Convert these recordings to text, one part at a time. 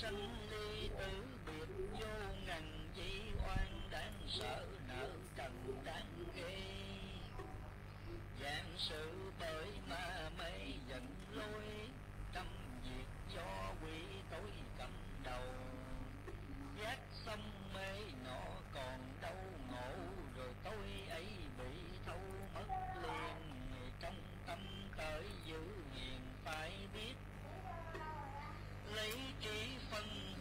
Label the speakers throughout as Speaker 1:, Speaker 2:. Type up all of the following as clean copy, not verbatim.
Speaker 1: sanh ly tử biệt vô ngần chi oan đáng sợ nợ trần đáng ghê. Giảng sự bởi ma mê giận lôi, trăm việc do quỷ tối cầm đầu. Giác xong mê nọ còn đâu ngộ, rồi tôi ấy bị thâu mất liền. Trong tâm tới giữ hiền phải biết, lấy trí phân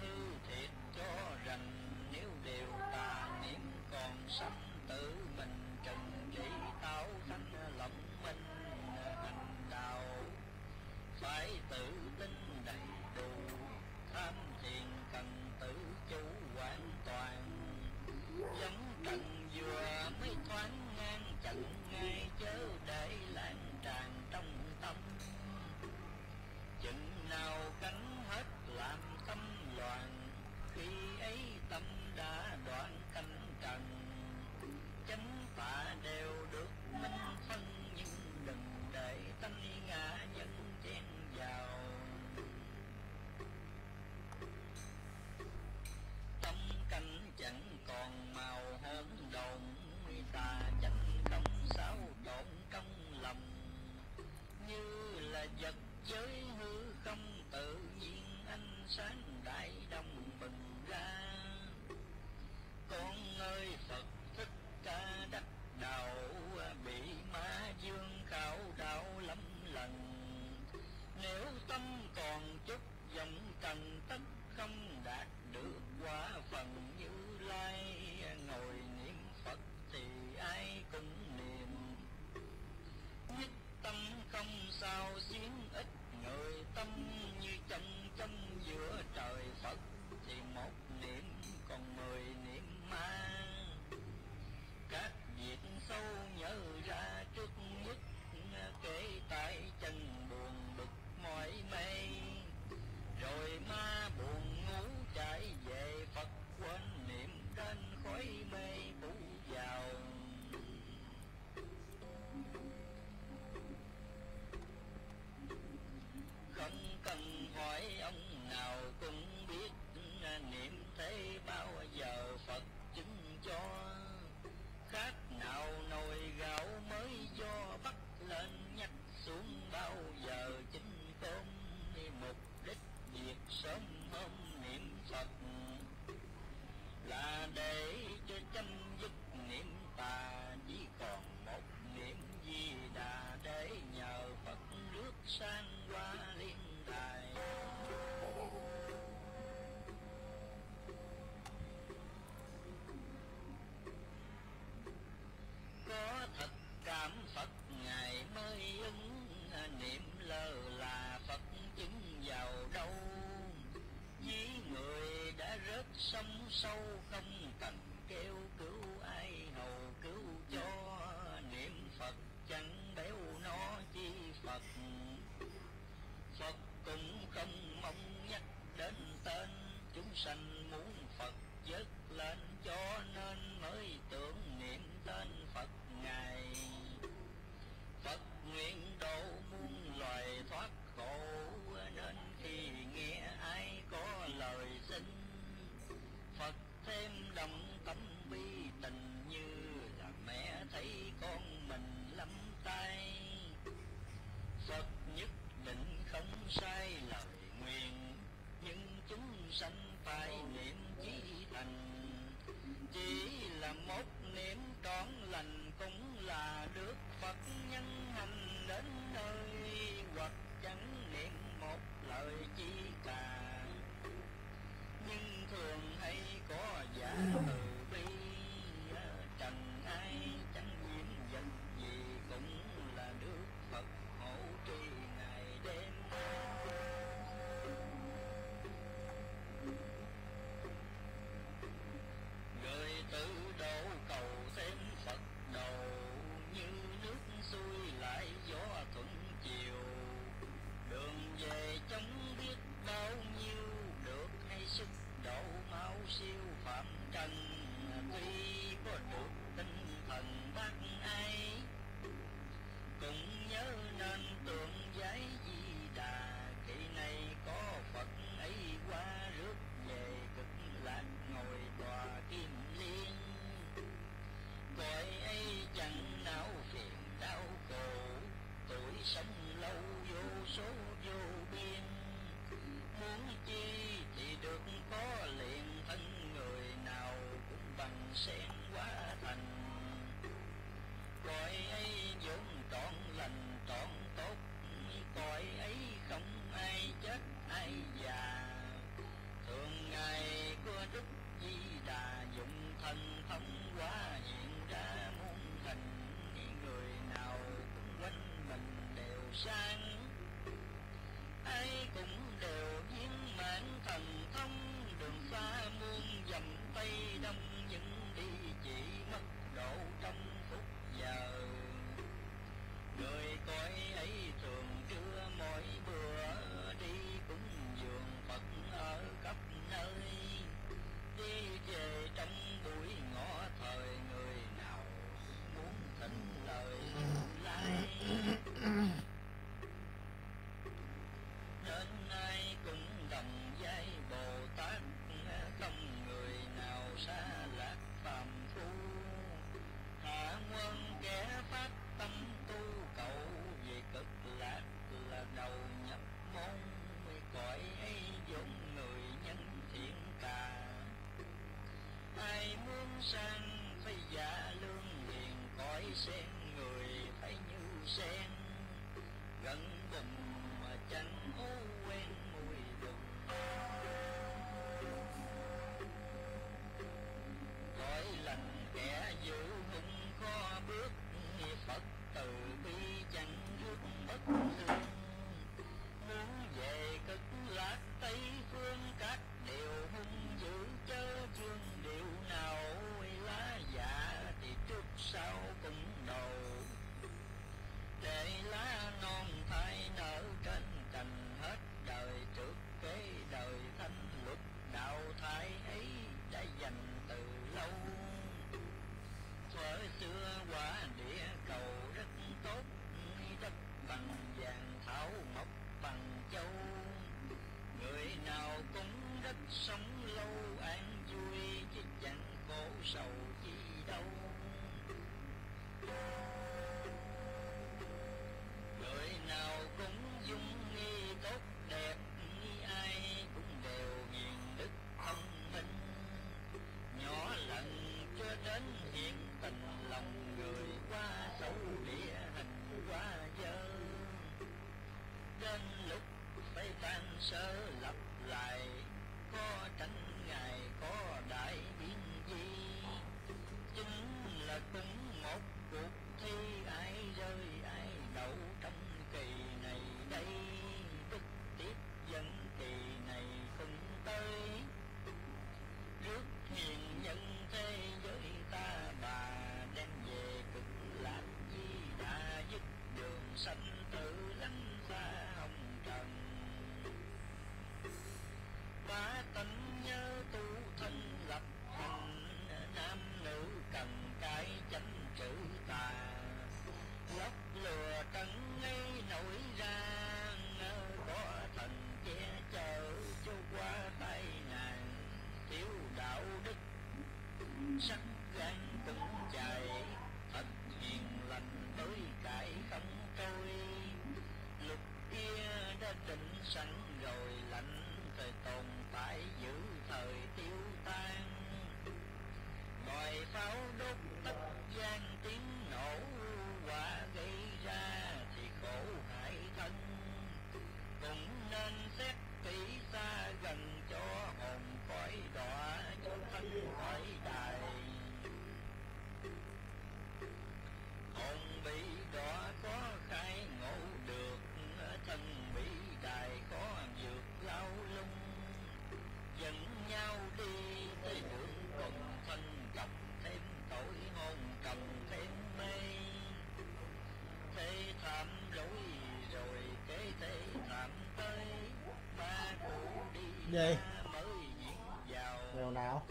Speaker 2: Gì?
Speaker 1: mới diễn vào.
Speaker 2: Điều nào?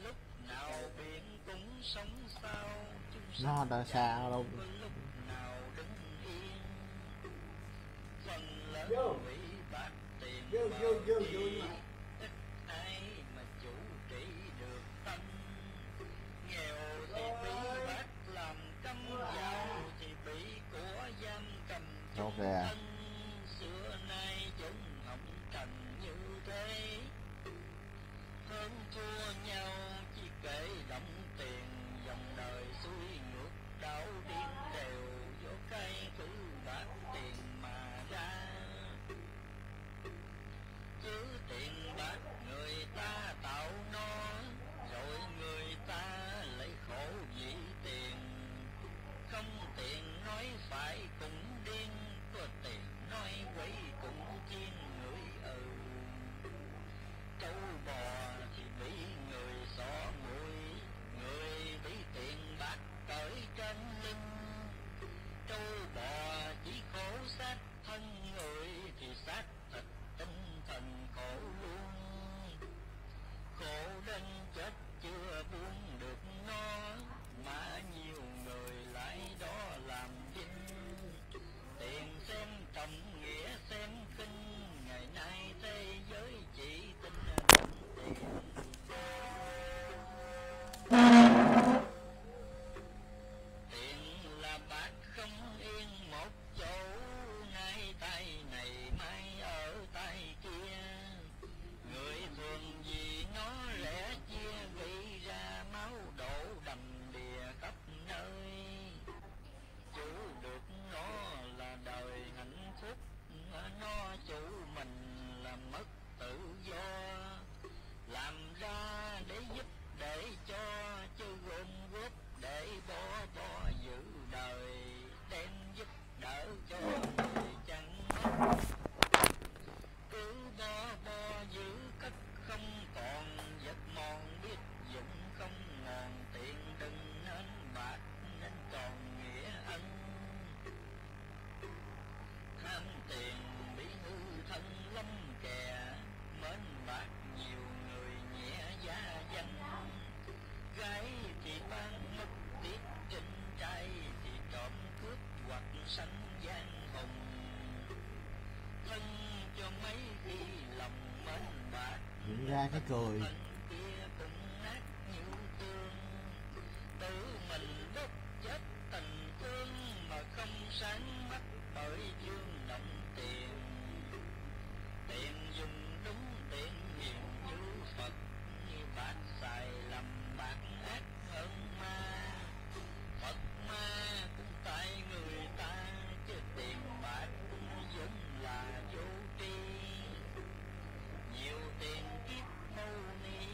Speaker 1: Lúc nào biển cũng sống sao, chúng
Speaker 2: Nó đã xa đâu.
Speaker 1: lúc nào đứng yên. Phần lớn bị bạc tiền mà ít ai mà chủ trị được tâm. Nghèo thì bị bác làm cấm, giàu thì bị của giam cầm chung thân. Xưa nay chúng hỏng trần như thế, hơn thua nhau chỉ kể đồng tiền. Dòng đời xuôi ngược đảo điên đều, vô cây cứ bạc tiền mà ra. Chứ tiền bạc người ta tạo nó, rồi người ta lấy khổ vì tiền. Không tiền nói phải cũng điên, có tiền nói quấy cũng chiên người. Trâu bò thì bị người xỏ mũi, người bị tiền bạc cởi trên lưng. Trâu bò chỉ khổ xác thân, người thì xác thịt tinh thần khổ luôn. Khổ đến chết chưa buông được nó, mà nhiều người lại đó làm vinh. Tiền xem trọng nghĩa xem kinh, ngày nay thế giới chỉ tin đồng tiền. Tiền là bạc không yên một chỗ, nay tay này mai ở tay kia. Người thường vì nó rẻ chia, gây ra máu đổ đầm đìa khắp nơi. Chủ được nó là đời hạnh phúc, nó chủ mình là mất tự do. Làm ra để giúp để cho, chứ gom góp để bo giữ đời. Đem giúp đỡ cho người chẳng mất, cứ bo giữ cất không còn. Vật mòn biết dụng không ngòn, tiền đừng nên bạc nên còn nghĩa ân. Tham tiền bị hư thân lắm kẻ, mến bạc nhiều người nhẹ giá danh. Gái thì ban mất tiết trinh, trai thì trộm cướp hoặc sanh gian hùng. Thân cho mấy khi lòng mến bạc,
Speaker 2: Diễn ra cái cười.
Speaker 1: thân kia cũng nát như tương. Tự mình đốt chết tình thương, mà không sáng mắt bởi dương động tiền. Tiền dùng đúng tiền hiền như Phật, như bạc xài lầm bạc ác hơn ma. Phật ma cũng tại người ta, chứ tiền bạc cũng vốn là vô tri. Nhiều tiền kiếp mâu ni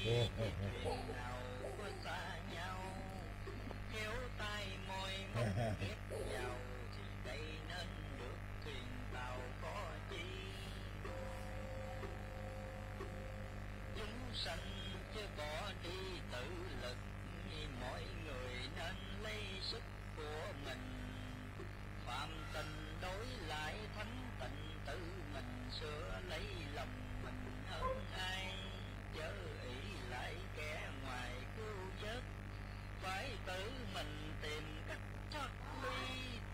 Speaker 1: nào có xa nhau kéo tay môi mong ghét vào thì đây nên được thuyền tàu có chi chúng sanh chứ bỏ đi tự lực mọi người nên lấy sức của mình phạm tình đối lại thánh tịnh tự mình sửa lấy lòng mình hơn ai chớ ỷ lại kẻ ngoài cứu vớt phải tự mình tìm cách thoát ly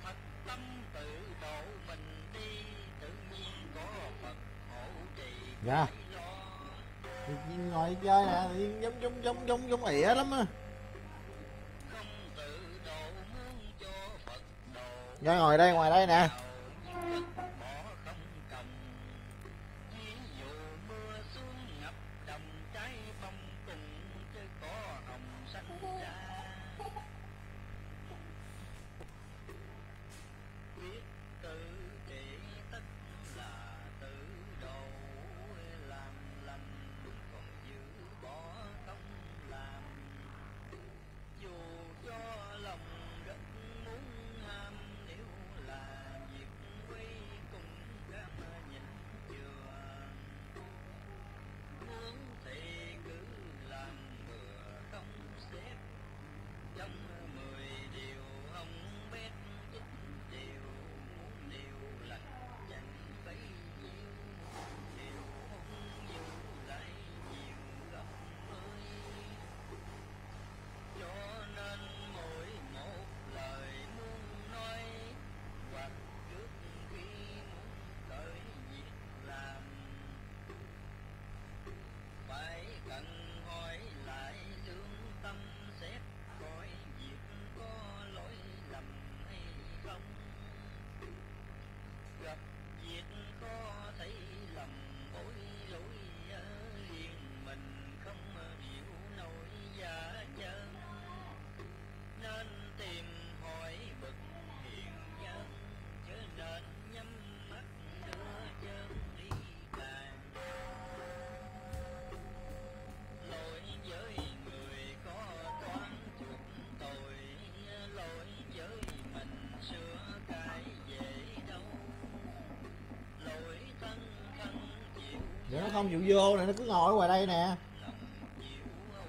Speaker 1: thật tâm tự độ mình đi tự nhiên có Phật hộ trì
Speaker 2: Dạ.
Speaker 1: phải lo
Speaker 2: Tự nhiên ngồi chơi nè, tự nhiên giống ỉa lắm á.
Speaker 1: không tự độ muốn cho Phật độ
Speaker 2: Ra ngồi đây, ngoài đây nè.
Speaker 1: bỏ không cầm ví dụ mưa xuống ngập đồng trái bông cùng chứ có hồng xanh ra biết tự trị tất là tự độ làm lành còn giữ bỏ không làm dù cho lòng rất muốn ham nếu là việc quy cũng cam nhịn chừa muốn thì cứ làm bừa không xếp trong 10 điều không biết chút điều muốn điều lành chẳng bấy nhiêu điều không giữ lại nhiều gấp ơi cho nên mỗi một lời muốn nói hoặc trước khi muốn khởi việc làm phải cần hỏi lại lương tâm xét coi việc có lỗi lầm hay không gặp việc có thấy lầm bối lỗi liền mình không hiểu nổi giả chân nên tìm hỏi bậc hiền nhân chớ nên nhắm mắt đưa chân đi càng lỗi với người có toán chuộc tội lỗi với mình sửa cái dễ đâu lỗi thân thân chịu
Speaker 2: Vậy nó không chịu vô nè, nó cứ ngồi ở ngoài đây nè.
Speaker 1: lòng chịu âu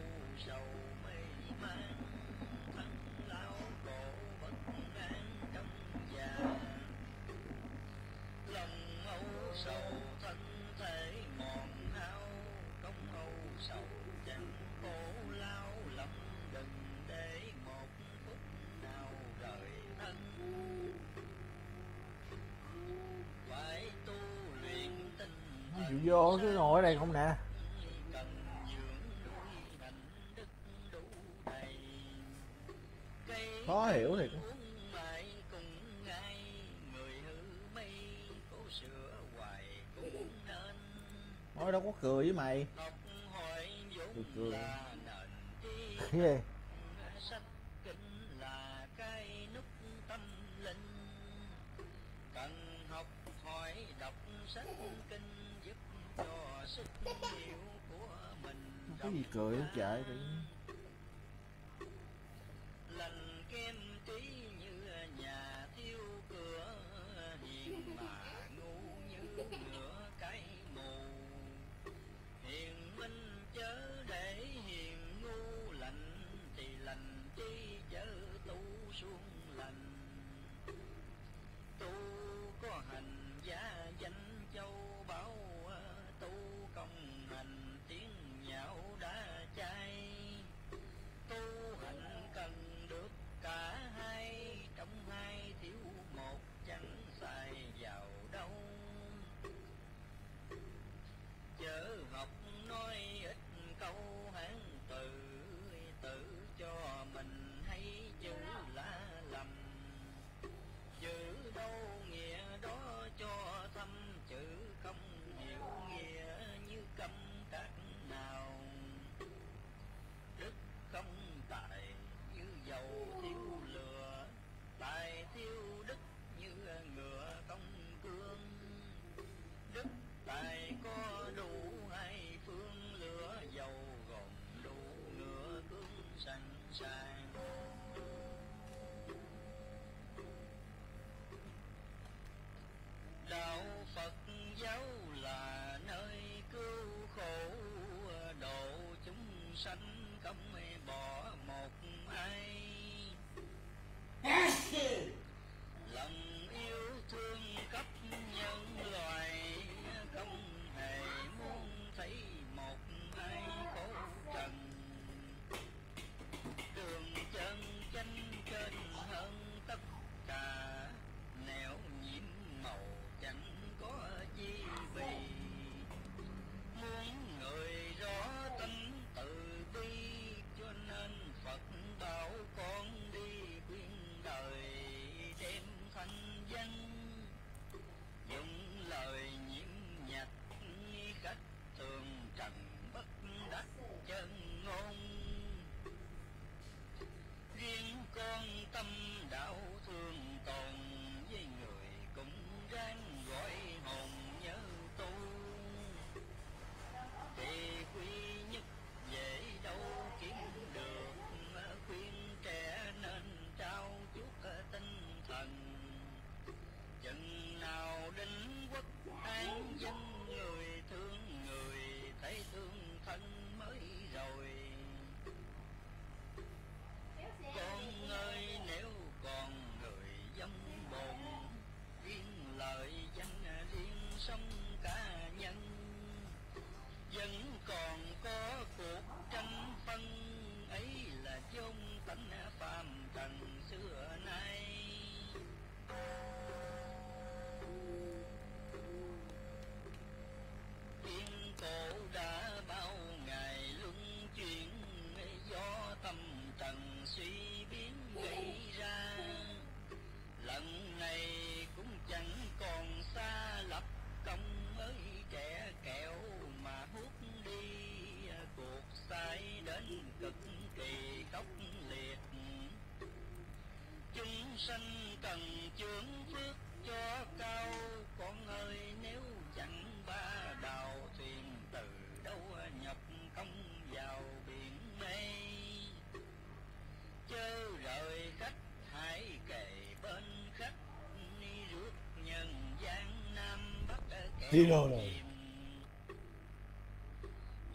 Speaker 1: sầu mê man thân lao khổ bất an trong già lòng âu sầu thân thể mòn hao không âu sầu chẳng khổ lao lắm đừng để một phút nào rời thân phải tu luyện tinh
Speaker 2: Nó chịu vô, nó cứ ngồi ở đây không nè.
Speaker 1: cần dưỡng nuôi hạnh đức đủ đầy cây
Speaker 2: Khó hiểu thiệt.
Speaker 1: uống mãi cùng ngay người hư mây cố sửa hoài cũng nên
Speaker 2: Nói đâu có cười với mày.
Speaker 1: học hỏi vốn
Speaker 2: Cười.
Speaker 1: là nền tri
Speaker 2: Cái gì?
Speaker 1: sách kinh là cái nút tâm linh cần học hỏi đọc sách kinh giúp cho sức hiểu của mình
Speaker 2: Cái gì cười không trời tự nhiên.
Speaker 1: lành kem trí như nhà thiêu cửa hiền mà ngu như nửa cái mù hiền minh chớ để hiền ngu lành thì lành chi chớ tu xuống lành tu có hành gia danh châu báu tu công hành tiếng nhạo đã chai
Speaker 2: Zero rồi.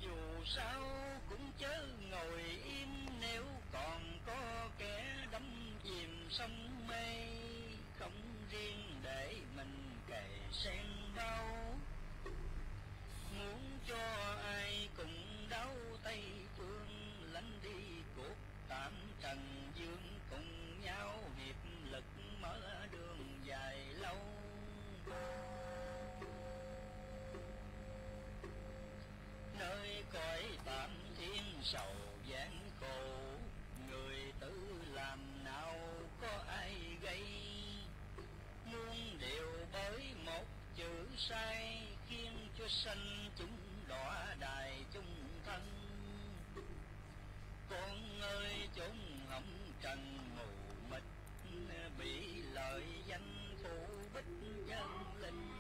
Speaker 1: Dù sao cũng chớ ngồi im, nếu còn có kẻ đắm chìm sông mê, không riêng để mình cày sen bao. Muốn cho ai cùng đau Tây phương, lánh đi cuộc tạm trần dương, cùng nhau hiệp lực mở đường dài lâu. Nơi cõi tạm thiên sầu gian khổ, người tự làm nào có ai gây. Muôn điều bởi một chữ sai, khiến cho sanh chúng đọa đài chung thân. Con ơi chốn hồng trần mù mịt, bị lợi danh phủ bích dân linh,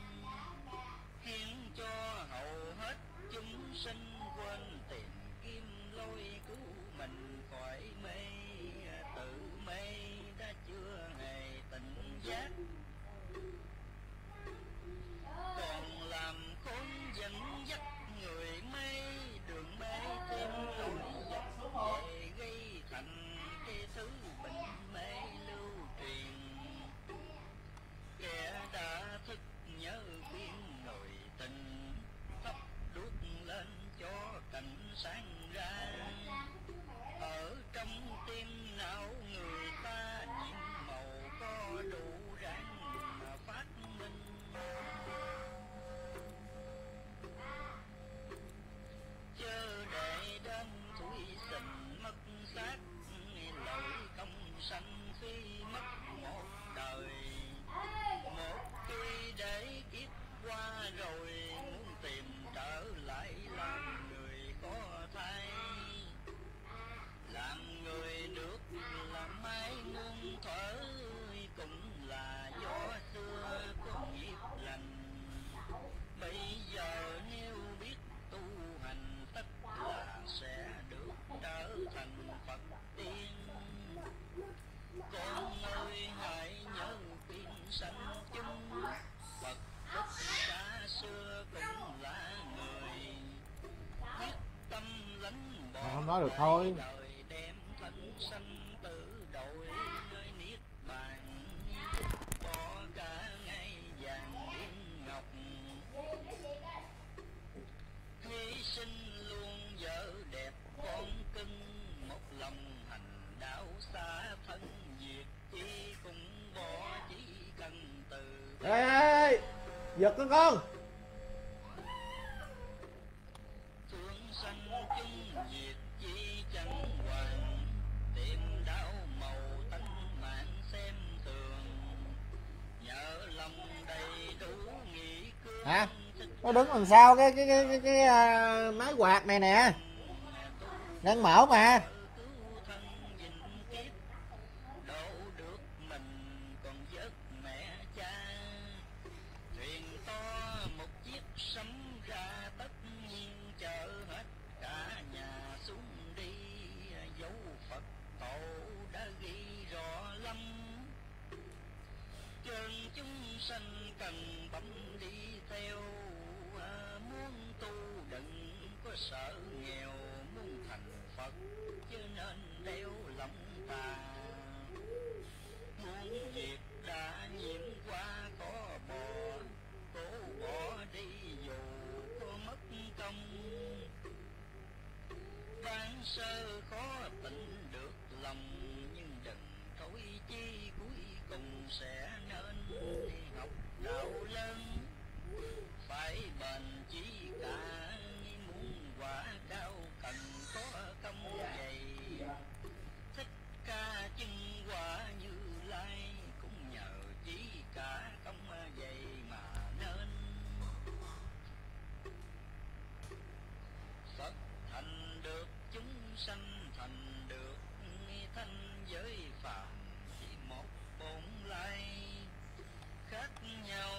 Speaker 1: khiến cho hầu hết chúng sinh quên tìm kiếm lối cứu mình khỏi mê. Tự mê đã chưa hề tỉnh giác, còn làm khốn dẫn dắt người mê. Đường mê thêm lối dọc về gây thành cái thứ bệnh mê lưu truyền. Kẻ đã thức nhớ khuyên người tình, thắp đuốc lên cho cảnh sáng ra. Ở trong tim não người ta nhiệm màu có đủ ráng mà phát minh. Chớ để đêm thủy sình mất xác, lỗi công sanh khi mất một đời. Một khi để kiếp qua rồi, muốn tìm trở lại làm người có thai. Làm người nước làm mãi muôn thuở, cũng là gió xưa có nghiệp lành. Bây giờ nếu biết tu hành, tất là sẽ được trở thành Phật tiên. Con ơi hãy nhớ khuyên sanh chúng, Phật rất xa xưa cũng là người, quyết tâm lánh bỏ
Speaker 2: Không nói được thôi.
Speaker 1: đời, đem thân sanh tự đổi nơi niết bàn. Bỏ cả ngày vàng yên ngọc, hy sinh luôn vợ đẹp con cưng. Một lòng hành đạo xa thân diệt, chi cũng bỏ chỉ cần từ.
Speaker 2: Ê, giật con.
Speaker 1: Thương sanh chung diệt chi chẳng hoàng, tìm đau màu tánh mạng xem thường. Nhờ lòng đầy đủ nghĩ cương.
Speaker 2: Hả? Nó đứng đằng sau cái máy quạt này nè, đang mở mà.
Speaker 1: Sanh cần bấm đi theo, muốn tu đừng có sợ nghèo, muốn thành Phật chứ nên đeo lòng tà. Muốn việc đã nhiễm qua có bỏ, cố bỏ đi dù có mất công. Ban sơ khó tỉnh được lòng, nhưng đừng thối chi cuối cùng sẽ nên học đạo lớn. Phải bền chí cả, muốn quả cao cần có công dày. Thích ca chân quả Như Lai, cũng nhờ chí cả công dày mà nên. Phật thành được, chúng sanh thành được, thanh giới phàm chỉ một bổn lai. Khác nhau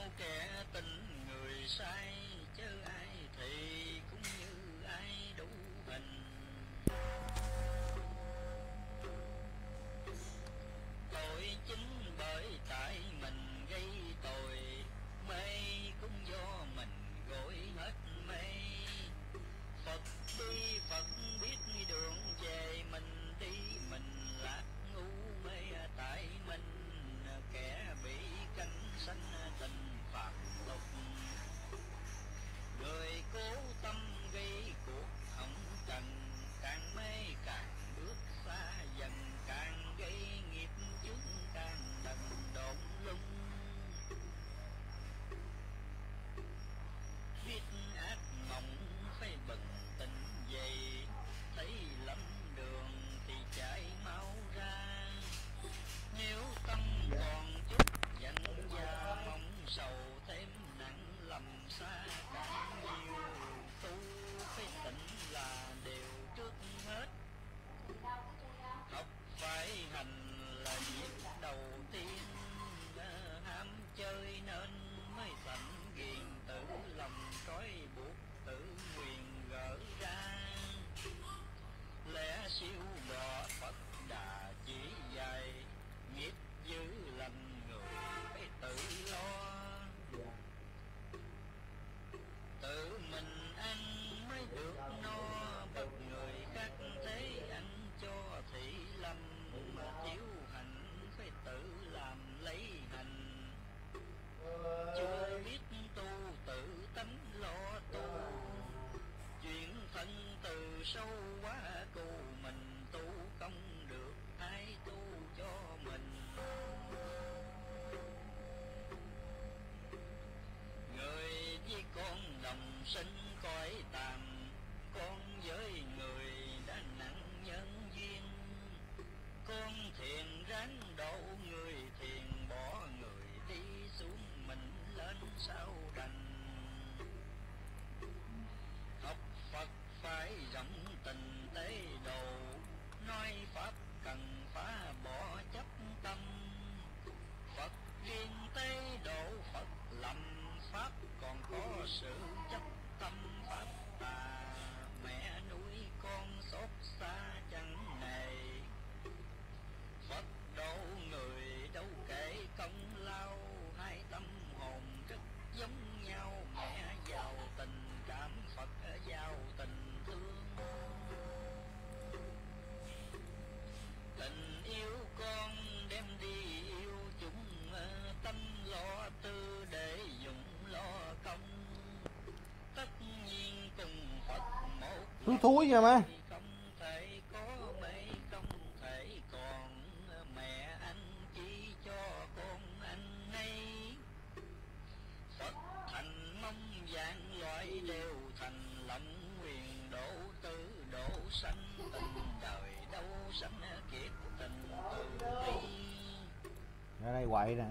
Speaker 1: sâu quá cô mình tu không được ai tu cho mình. Người với con đồng sinh cõi tạm, con với người đã nặng nhân duyên. Con thiền ráng độ người thiền, bỏ người đi xuống mình lên sao đành. Học Phật phải rộng tình tế độ, nói Pháp cần phá bỏ chấp tâm. Phật riêng tế độ Phật lầm, Pháp còn có sự chấp tâm Pháp tà. Mẹ nuôi con xót xa chẳng nề, Phật độ người đâu kể công lao. Hai tâm hồn rất giống nhau, mẹ giàu tình cảm, Phật giàu tình thương. Tình yêu con đem đi yêu chúng, tâm lo tư để dùng lo công. Tất nhiên cùng Phật một
Speaker 2: Thúi thúi vậy mà.
Speaker 1: không thể có mấy không thể còn. Mẹ anh chỉ cho con anh ấy, Phật thành mong dạng loại đều thành lòng nguyện độ tư độ sanh. Tình đời đâu sanh kiệt tình từ bi.
Speaker 2: Ra đây quậy nè.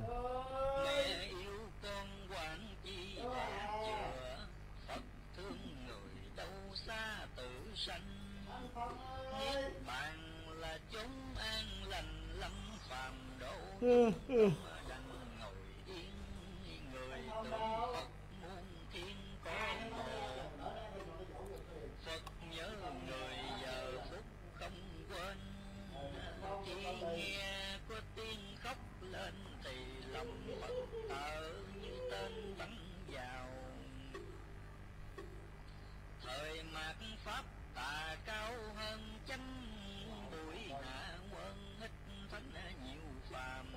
Speaker 1: Mẹ yêu con quản chi đẹp chừa, Phật thương người đâu xa tự sanh. Niết bàn là chốn an lành, lâm phàm độ đặng ngồi yên. Người tưởng Phật muôn thiên có một, Phật nhớ người giờ phút không quên. Chỉ nghe có tiếng khóc lên thì lòng Phật thở như tên bắn vào. Thời mạt Pháp tà cao hơn chánh, bụi hạ quân ít thánh nhiều phàm.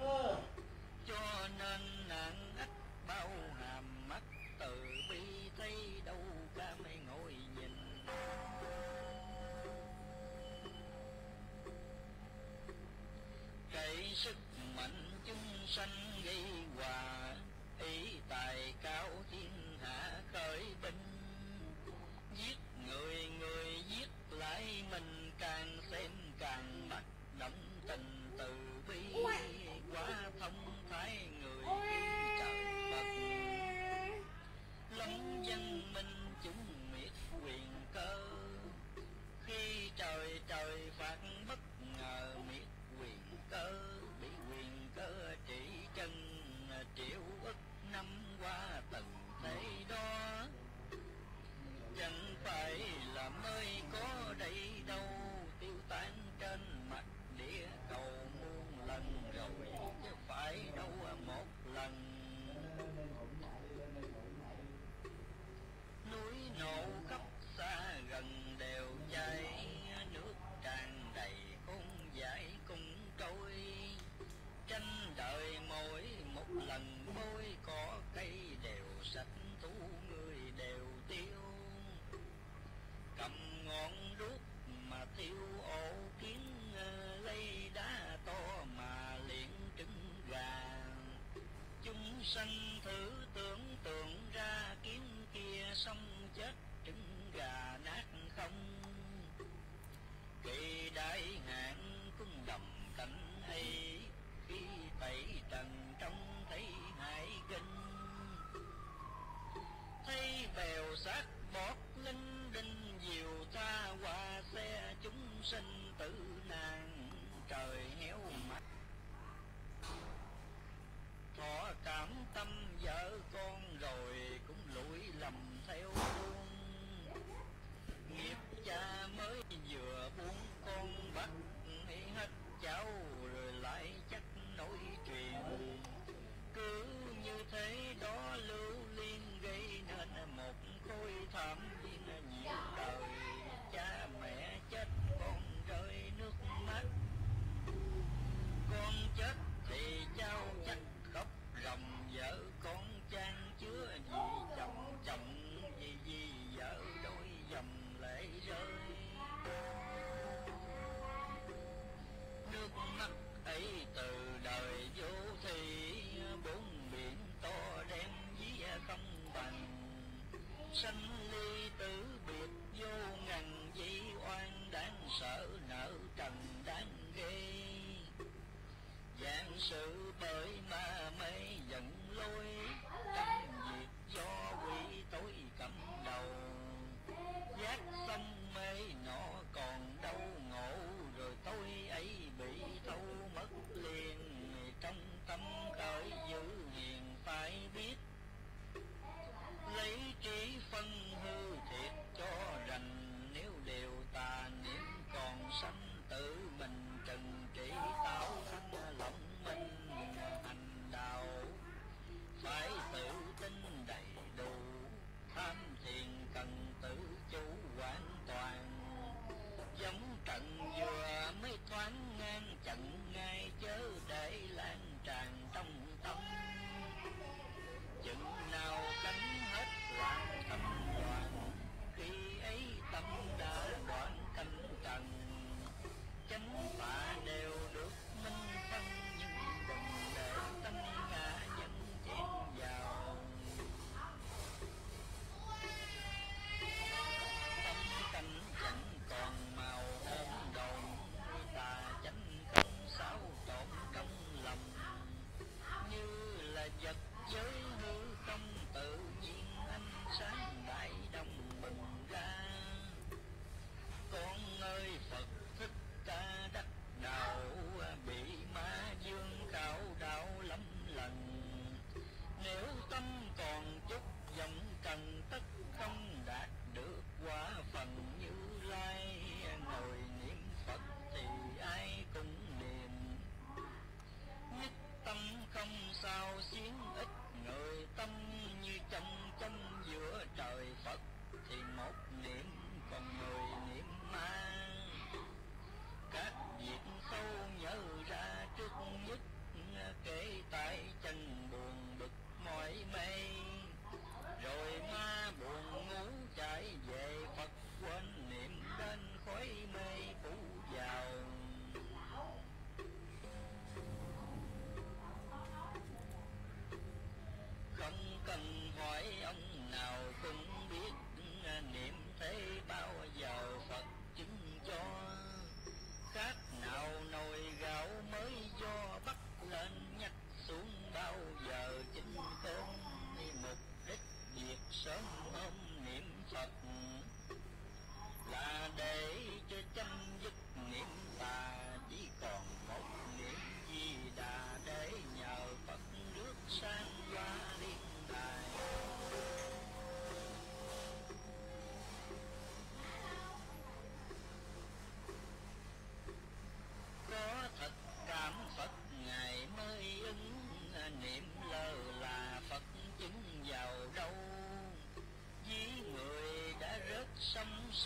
Speaker 1: Cho nên nạn ách bao hàm, mắt từ bi thấy đâu cả mấy ngồi nhìn. Cậy sức mạnh chúng sanh gây hòa, ý tài cao thiên hạ khởi binh. Giết người người giết lại mình, càng xem càng bắt động tình từ bi. Quá thông thái người trời Phật, lâm dân minh chúng miệt quyền cơ. Khi trời trời phạt bất ngờ miệt quyền cơ, bị quyền cơ trị chân triệu ức năm qua từng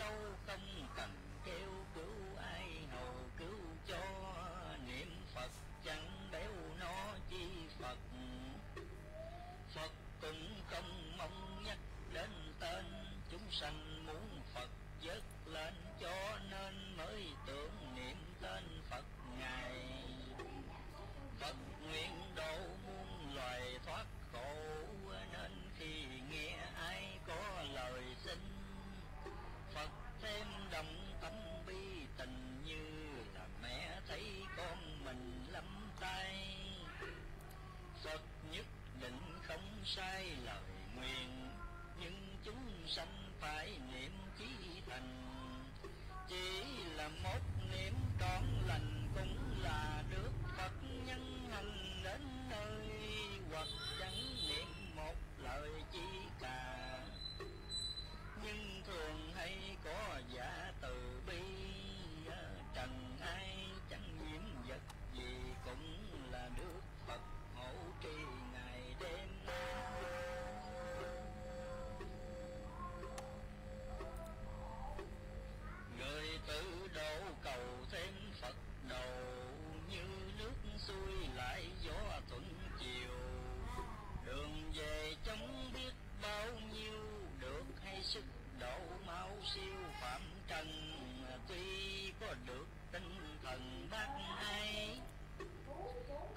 Speaker 1: sâu không cần kêu cứu ai hầu cứu cho, niệm Phật chẳng béo nó chi Phật. Phật cũng không mong nhắc đến tên, chúng sanh muốn Phật vớt lên, cho nên mới tưởng niệm tên Phật Ngài. Phật nguyện độ muôn loài thoát khổ, nên khi nghe ai có lời xin, Phật thêm đồng tâm bi tình, như là mẹ thấy con mình lắm tay. Phật nhất định không sai lời nguyện, nhưng chúng sanh phải niệm chí thành. Chỉ là một niệm trọn lành cũng là được Phật nhân hành đến nơi, hoặc chẳng niệm một lời chi cả. Nhưng thường hay có giả từ bi, trần ai chẳng nhiễm vật gì, cũng là được Phật hộ trì ngày đêm. Người tự độ cầu thêm Phật độ, như nước xuôi lại gió thuận chiều. Đường về chống biết bao nhiêu, được hay sức độ mau siêu phạm trần. Tuy có được tinh thần bác ai,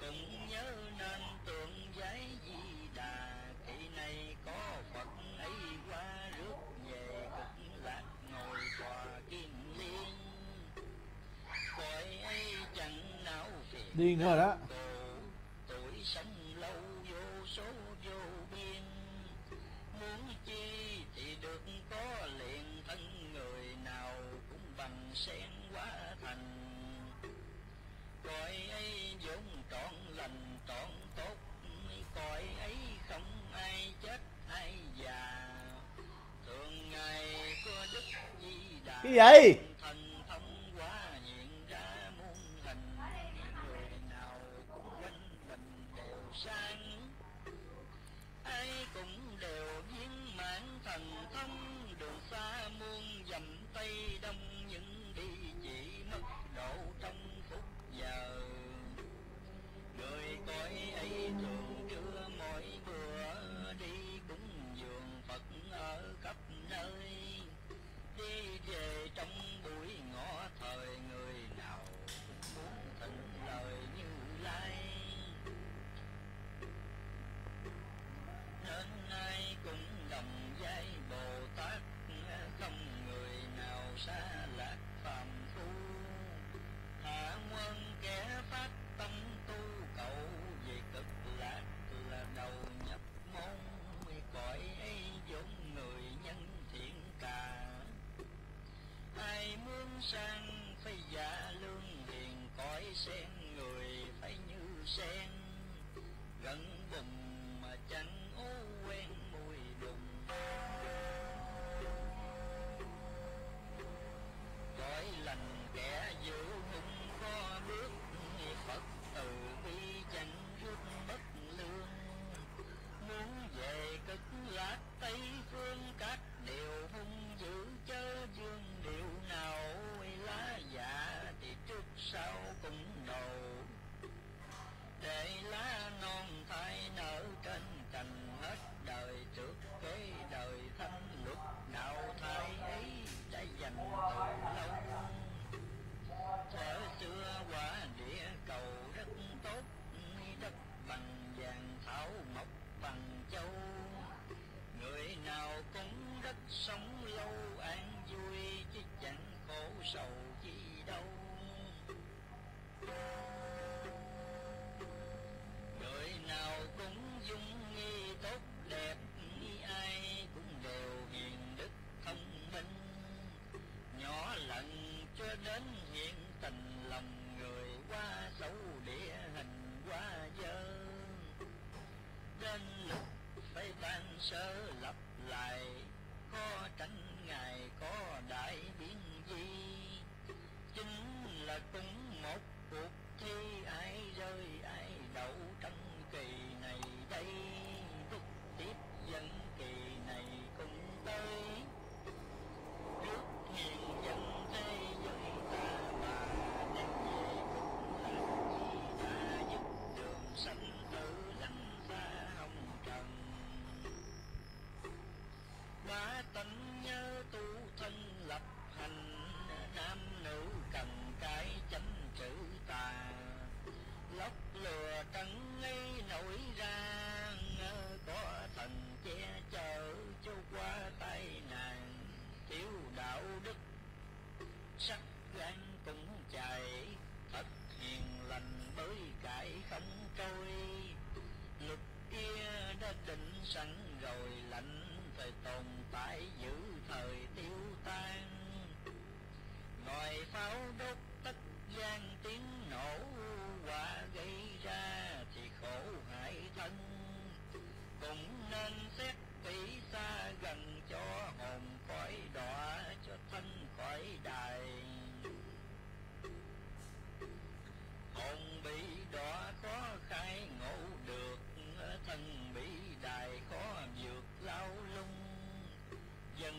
Speaker 1: cũng nhớ nên tượng giấy Di Đà. Kỳ này có Phật ấy qua rước về, cực lạc ngồi tòa kim liên. Cõi ấy chẳng não phiền
Speaker 2: điên thôi đó.
Speaker 1: tuổi sống lâu vô số vô biên. Muốn chi thì được có liền, thân người nào cũng bằng sen hóa thành. Cõi ấy vốn trọn lành trọn tốt, cõi ấy không ai chết ai già. Thường ngày có Đức Di Đà
Speaker 2: Cái gì?
Speaker 1: thần thông hóa hiện ra muôn hình. Người nào cũng quanh mình đều sang, ai cũng đều viên mãn thần thông. Đường xa muôn dặm tây đông, những đi chỉ mất độ trong phút giờ. Người cõi ấy thường trưa mỗi bữa, đi cúng dường Phật ở khắp nơi. Đi về trong buổi ngõ thời, người nào muốn thịnh lời Như Lai. Nên ai cũng đồng vai Bồ Tát, không người nào xa lạc phàm phu. Hạ quân kẻ phát tâm tu cầu, về cực lạc là đầu nhập môn. Cõi ấy vốn người nhân thiện cả, ai muốn sang phải giả lương hiền. Cõi sen người phải như sen, gần bùn mà chẳng ô quen mùi bùn. Cõi lành kẻ giữ hung có bước, Phật từ bi chẳng rước bất lương. Muốn về cực lạc Tây phương, các điều hung dữ chớ dương điệu nào. Lá dạ thì trước sau cũng đầu, để lá non thay nở trên cành. Hết đời trước kế đời thanh, luật đạo thái ấy đã dành từ lâu. Thuở xưa quả địa cầu rất tốt, đất bằng vàng thảo mộc bằng châu. Người nào cũng rất sống lâu an vui, chứ chẳng khổ sầu chi đâu. Người nào cũng dung nghi tốt đẹp, ai cũng đều hiền đức thông minh. Nhỏ lần cho đến hiện tình lòng, người quá xấu địa hình quá dơ. Đến lúc phải ban sơ lập lại, có tránh ngài có đại biến di. Chính là cũng một cuộc thi, ai rơi ai đậu trong kỳ này đây. Bước tiếp dẫn kỳ này cũng tới, rước sẵn rồi lạnh thời tồn tại giữ thời tiêu tan. Ngòi pháo đốt tất gian tiếng nổ, quả gây ra thì khổ hại thân. Cũng nên xét kỹ xa gần cho hồn khỏi đọa, cho thân khỏi đài. Hồn bị đọa khó khai ngộ được, thân bị đài khó vượt lao lung. Dân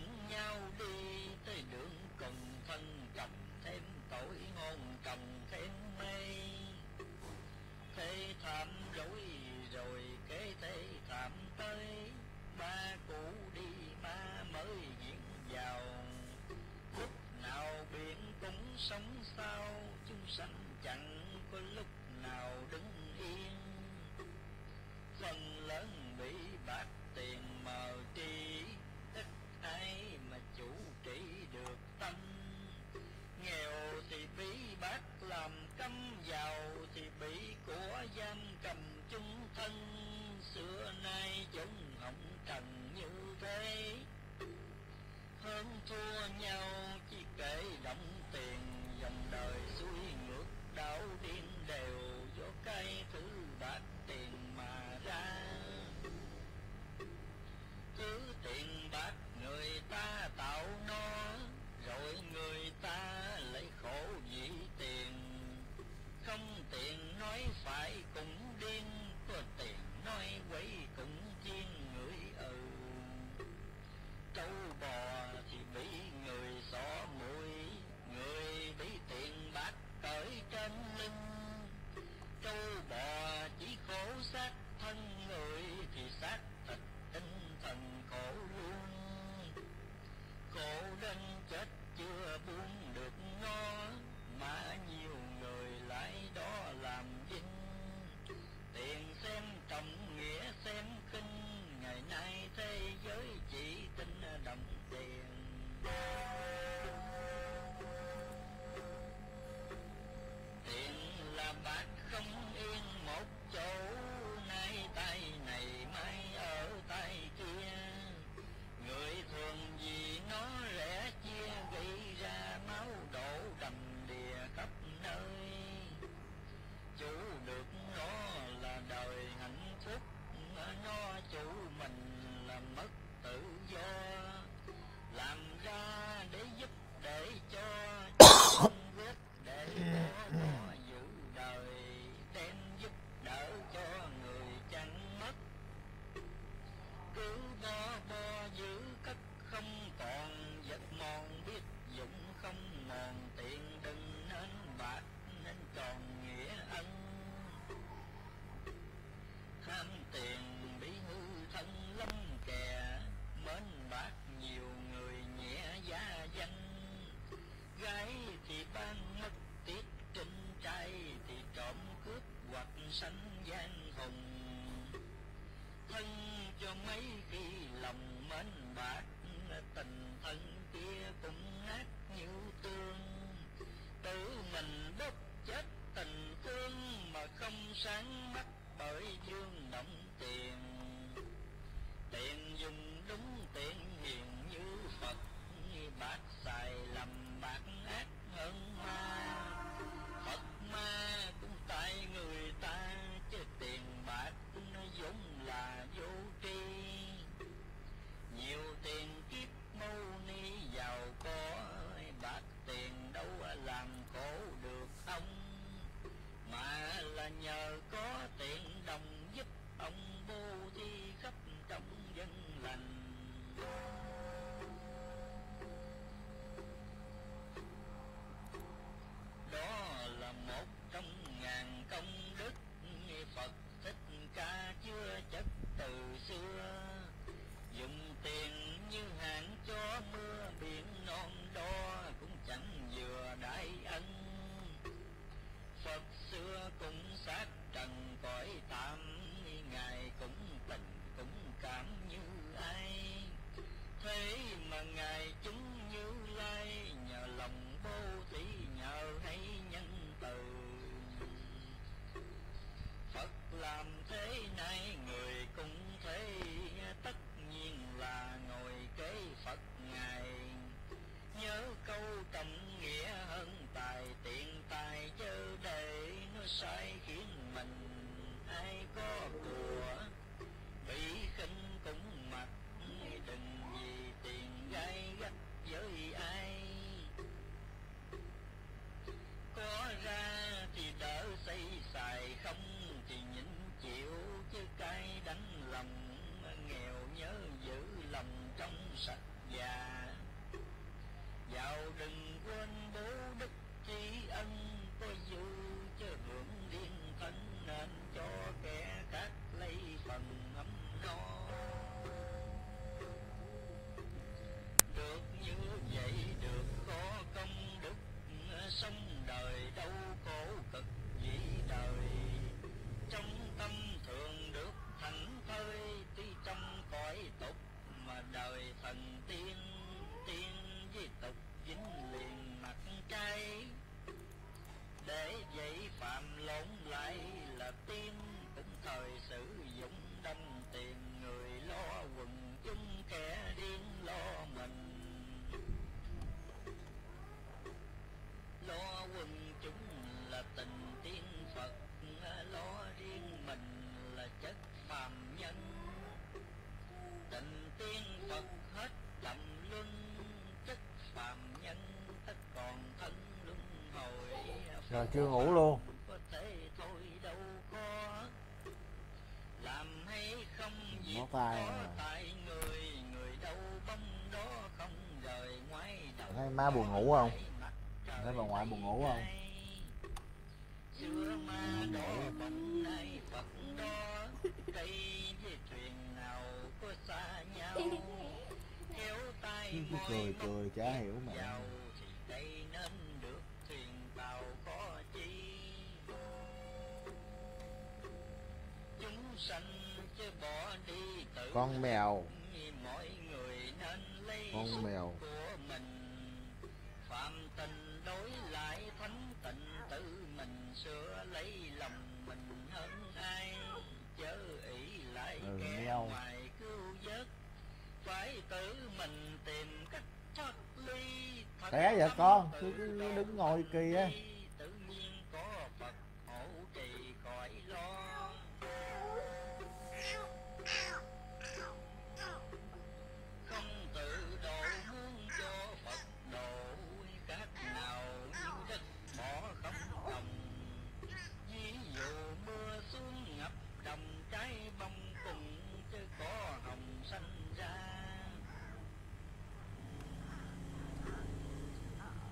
Speaker 2: Rồi chưa ngủ luôn.
Speaker 1: có thể thôi đâu có làm hay không việc
Speaker 2: Ngó tay
Speaker 1: đó
Speaker 2: rồi.
Speaker 1: tại người người đâu bông đó không rời ngoài đầu.
Speaker 2: Thấy má buồn ngủ không? Thấy bà ngoại buồn ngủ không?
Speaker 1: Xưa ma
Speaker 2: Không
Speaker 1: đó
Speaker 2: ngủ.
Speaker 1: bỗng nay Phật đó, cây với thuyền nào có xa nhau, kéo tay
Speaker 2: Cứ cười cười chả hiểu mà.
Speaker 1: vào thì đây nên được thuyền tàu có chi. Chúng sanh chứ bỏ đi tự
Speaker 2: Con mèo.
Speaker 1: mọi người nên lấy
Speaker 2: Con
Speaker 1: sức
Speaker 2: mèo.
Speaker 1: của mình, phạm tình đối lại thánh tịnh tự mình, sửa lấy lòng mình hơn ai, chớ ỷ lại kẻ
Speaker 2: mèo.
Speaker 1: ngoài cứu vớt, phải tự mình tìm cách thoát ly.
Speaker 2: Té vậy con, cứ đứng ngồi kỳ á.
Speaker 1: Tự nhiên có Phật hộ trì khỏi lo, không tự độ muốn cho Phật độ, các nào như đất bỏ không đồng, ví dụ mưa xuống ngập đồng trái bông cùng, chứ có hồng xanh ra.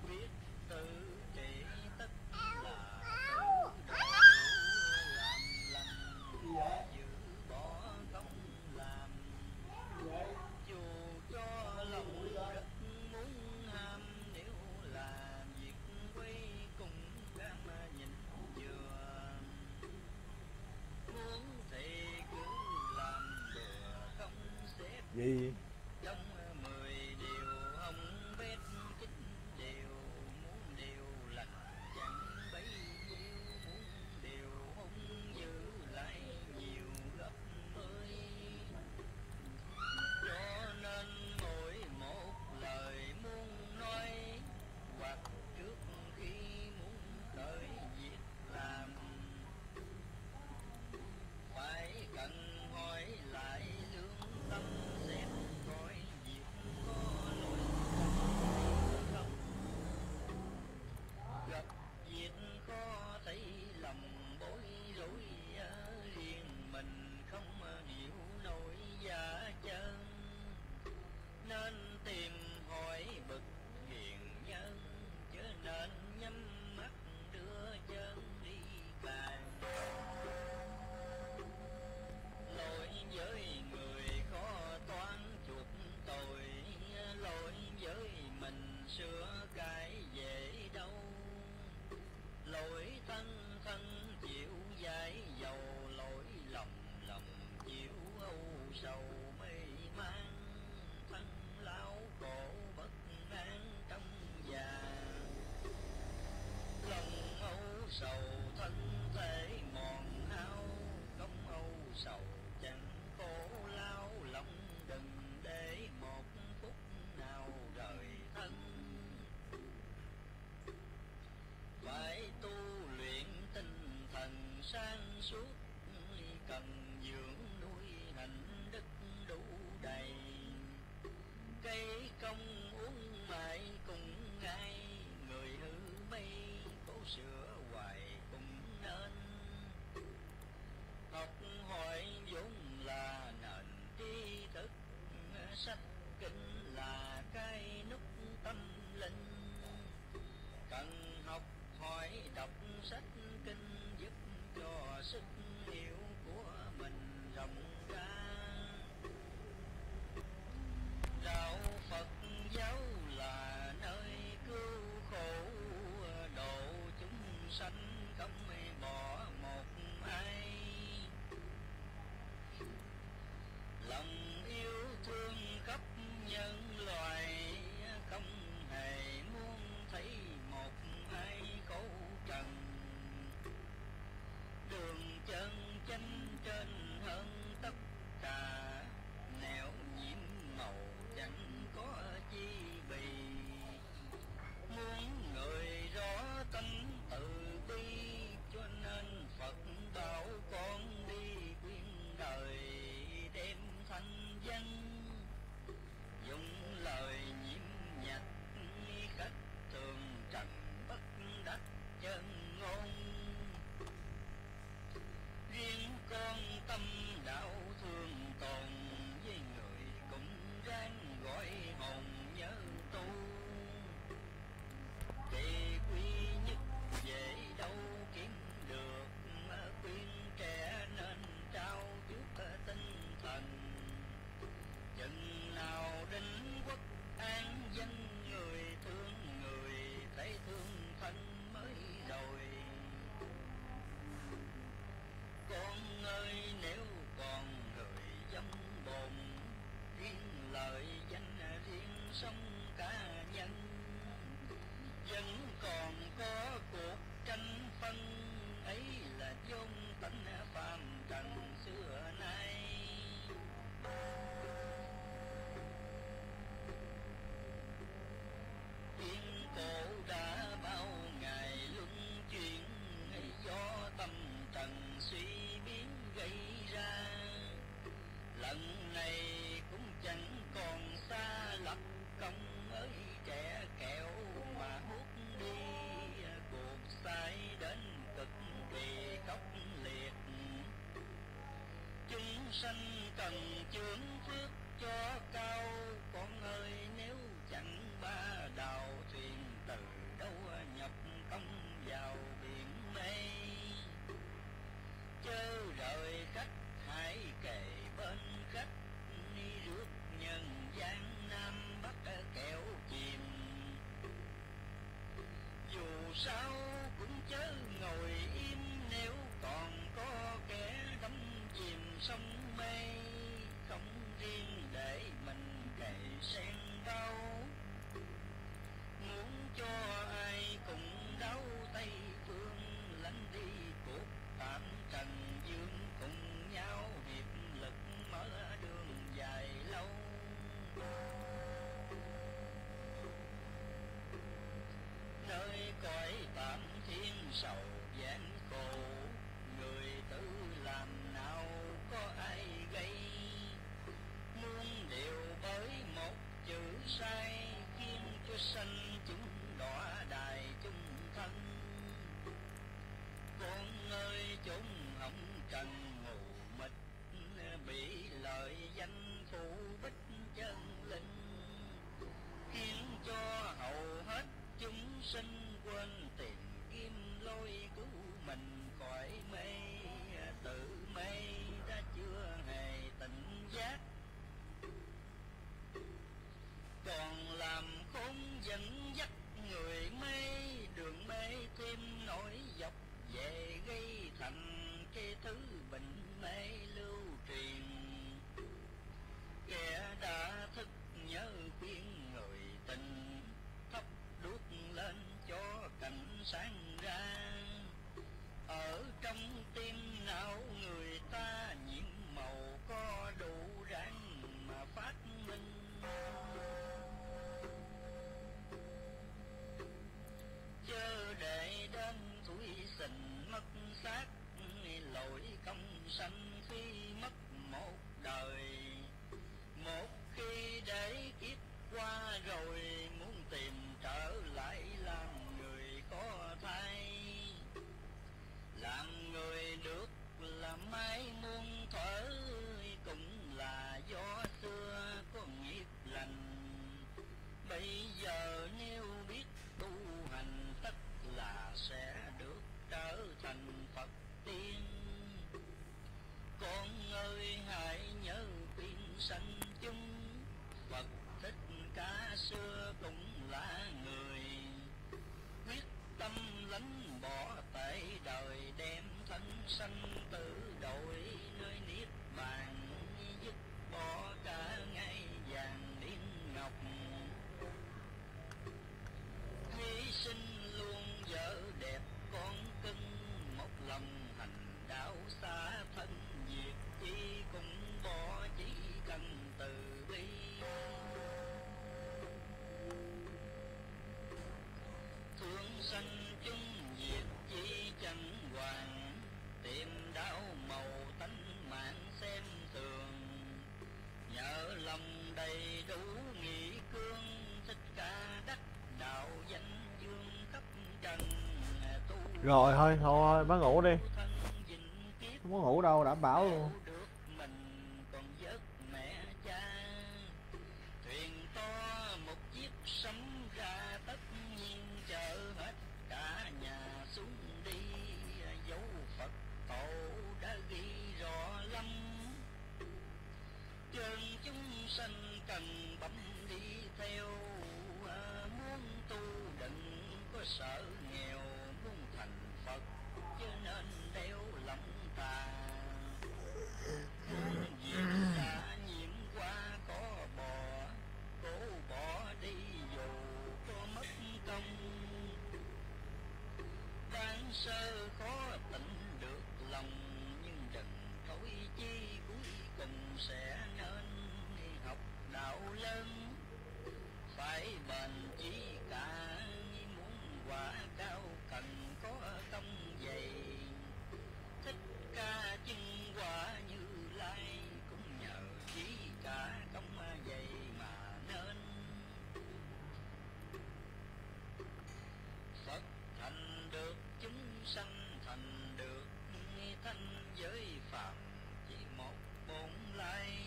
Speaker 1: Biết tự trị tất là tự độ, làm lành giữ bỏ không làm, dù cho lòng rất muốn ham, nếu là việc quay cùng cam nhìn vừa, muốn thì cứ làm bừa không xếp
Speaker 2: Gì?
Speaker 1: trong 10 điều không biết chín điều, muốn điều lành chẳng bấy nhiêu, muốn điều hung giữ lại nhiều gấp mới, cho nên mỗi một lời muốn nói, hoặc trước khi muốn khởi việc làm, phải cần hỏi lại lương tâm xem coi việc có lỗi không, gặp việc có thấy lầm bối rối, riêng mình không hiểu nổi giá chân, nên tìm hỏi bậc hiền nhân, chớ nên nhắm mắt đưa chân đi càng. Lỗi với người khó toán chuộc tội, lỗi với mình sửa cái dễ đâu, lỗi thân thân chịu giải dầu, lỗi lòng lòng chịu âu sầu mê man, thân lao khổ bất an trong già, lòng âu sầu thân thể mòn hao, không âu sầu chẳng khổ lao, lòng đừng để một phút nào rời thân, phải tu luyện tinh thần sáng suốt, cần dưỡng nuôi hạnh đức đủ đầy, cây công uống mãi cùng ngay, người hư mây cố sửa hoài cũng nên, học hỏi vốn là nền tri thức, sách kinh là cái nút tâm linh, cần học hỏi đọc sách kinh giúp cho sức hiểu của mình rộng ra, đạo Phật giáo là nơi cứu khổ độ chúng sanh, không bỏ một ai, lòng yêu thương khắp nhân loại, không hề muốn thấy một ai khổ trần, đường sao cũng chớ ngồi im, nếu còn có kẻ đắm chìm sông mê, không riêng để mình cày sen bao. Muốn cho ai cùng đau Tây phương, lánh đi cuộc tạm trần dương, cùng nhau hiệp lực mở đường dài lâu. Nơi cõi tạm thiên sầu gian khổ, người tự làm nào có ai gây. Muôn điều bởi một chữ sai, khiến cho sanh chúng đọa đài chung thân. Con ơi chốn hồng trần mù mịt, bị lợi danh phủ bích chân linh, khiến cho hầu hết chúng sinh quên tìm kiếm lối cứu mình khỏi mê. Tự mê đã chưa hề tỉnh giác, còn làm khốn dẫn dắt người mê. Đường mê thêm nổi dọc về gây thành cái thứ bệnh mê lưu truyền. Kẻ đã thức nhớ khuyên người tình, thắp đuốc lên cho cảnh sáng ra. Ở trong tim não người ta nhiễm màu có đủ ráng mà phát minh. Chớ để đến tuổi sình mất xác, lỗi công sanh khi mất một đời. Một khi để kiếp qua rồi, muốn tìm trở lại làm người có thai. Làm người được là mãi muôn thuở, cũng là do xưa có nghiệp lành. Bây giờ nếu biết tu hành, tất là sẽ được trở thành Phật tiên. Con ơi hãy nhớ khuyên sanh chúng, Phật Thích Ca xưa cũng là người, quyết tâm lánh bỏ tệ đời, đem thân sanh tử đổi nơi niết bàn. Dứt bỏ cả ngày vàng niên ngọc, hy sinh luôn vợ đẹp con cưng. Một lòng hành đạo xa thân diệt chi, cũng bỏ chỉ cần từ bi. Thương sanh chung diệt chi chẳng hoàng, tìm đau màu tánh mạng xem thường. Nhờ lòng đầy đủ nghị cương, Thích Ca đắc đạo danh dương khắp trần.
Speaker 2: Rồi thôi bác ngủ đi, không có ngủ đâu, đảm bảo luôn.
Speaker 1: Được mình còn giấc mẹ cha, thuyền to một chiếc sấm ra, tất nhiên chở hết cả nhà xuống đi. Dấu Phật tổ đã ghi rõ lắm, chân chúng sanh cần bấm đi theo. Muốn tu đừng có sợ nghèo, muốn thành Phật cho nên đeo lòng tà. Muốn diệt đã nhiễm qua có bò, cố bỏ đi dù có mất công. Đáng sơ khó tỉnh được lòng, nhưng đừng thối chi cuối cùng sẽ nên học đạo lớn. Phải bền chí cả, muốn quả cao cần có công dày. Thích Ca chứng quả Như Lai, cũng nhờ chí cả công dày mà nên. Phật thành được, chúng sanh thành được, thanh giới phạm chỉ một bổn lai.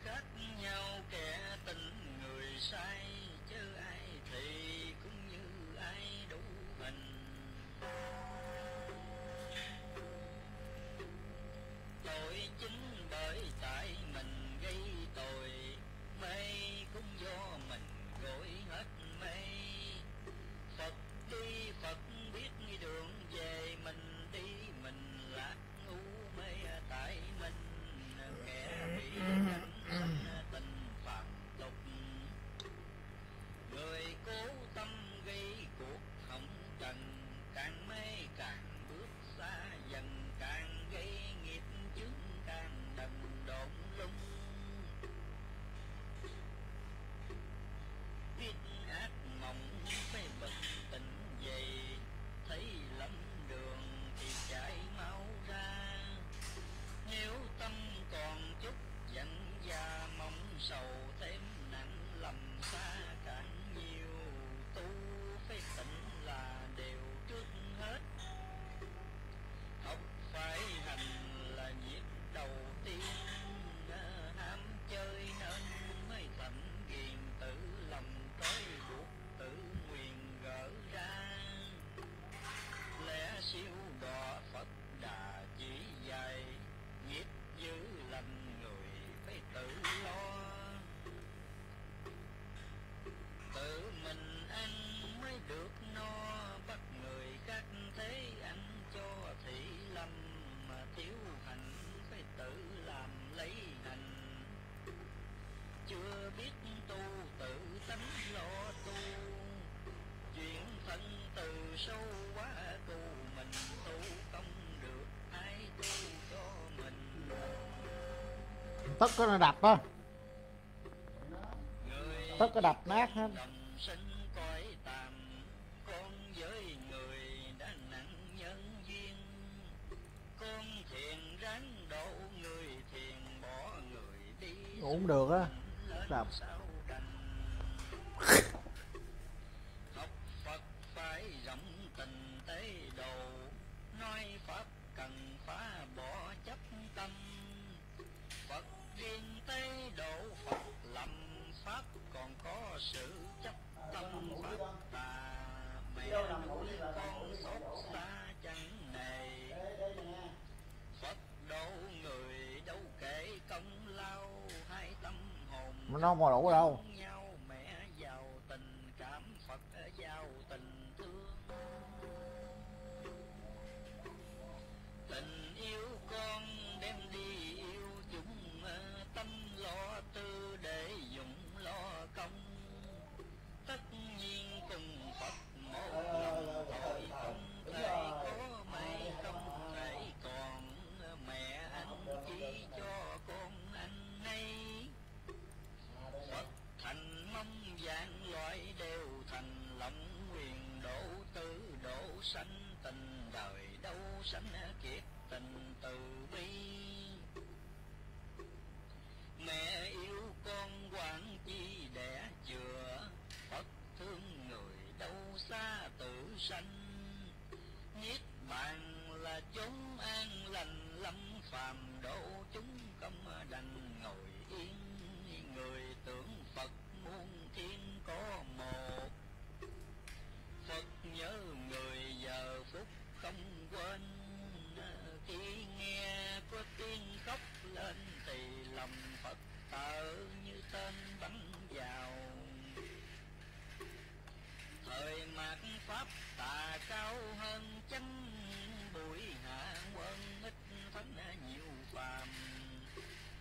Speaker 1: Khác nhau kẻ tình người sai, chứ ai
Speaker 2: tất có nó đập á, tất có đập nát hết. Cũng được á, đập.
Speaker 1: Học Phật phải rộng tình tế độ, nói Pháp cần phá bỏ chấp tâm. Phật riêng tế độ Phật lầm Pháp còn có sự chấp tâm Pháp tà. Mẹ nuôi con xót xa chẳng nề, Phật độ người đâu kể công lao. Hai tâm hồn
Speaker 2: Nó không còn đủ đâu.
Speaker 1: nhau, mẹ giàu tình cảm, Phật giàu tình thương. Tình yêu con đem đi yêu chúng, tâm lo tư để dụng lo công. Tất nhiên cùng Phật một lòng thôi, không thể có mây không thể còn. Mẹ anh chỉ cho con anh ấy, Phật thành mong vạn loại đều thành lòng quyền độ tứ độ sanh. Tình đời đâu sanh kiệt tình từ bi, mẹ yêu con quản chi đẻ chừa. Phật thương người đâu xa tự sanh, niết bàn là chốn an lành. Lâm phàm độ chúng không đành ngồi yên, người tưởng Phật muôn thiên có một. Phật nhớ người giờ phút không quên, khi nghe có tiếng khóc lên thì lòng Phật thở như tên bắn vào. Thời mạt Pháp tà cao hơn chánh, bụi hạ quân ít thánh nhiều phàm.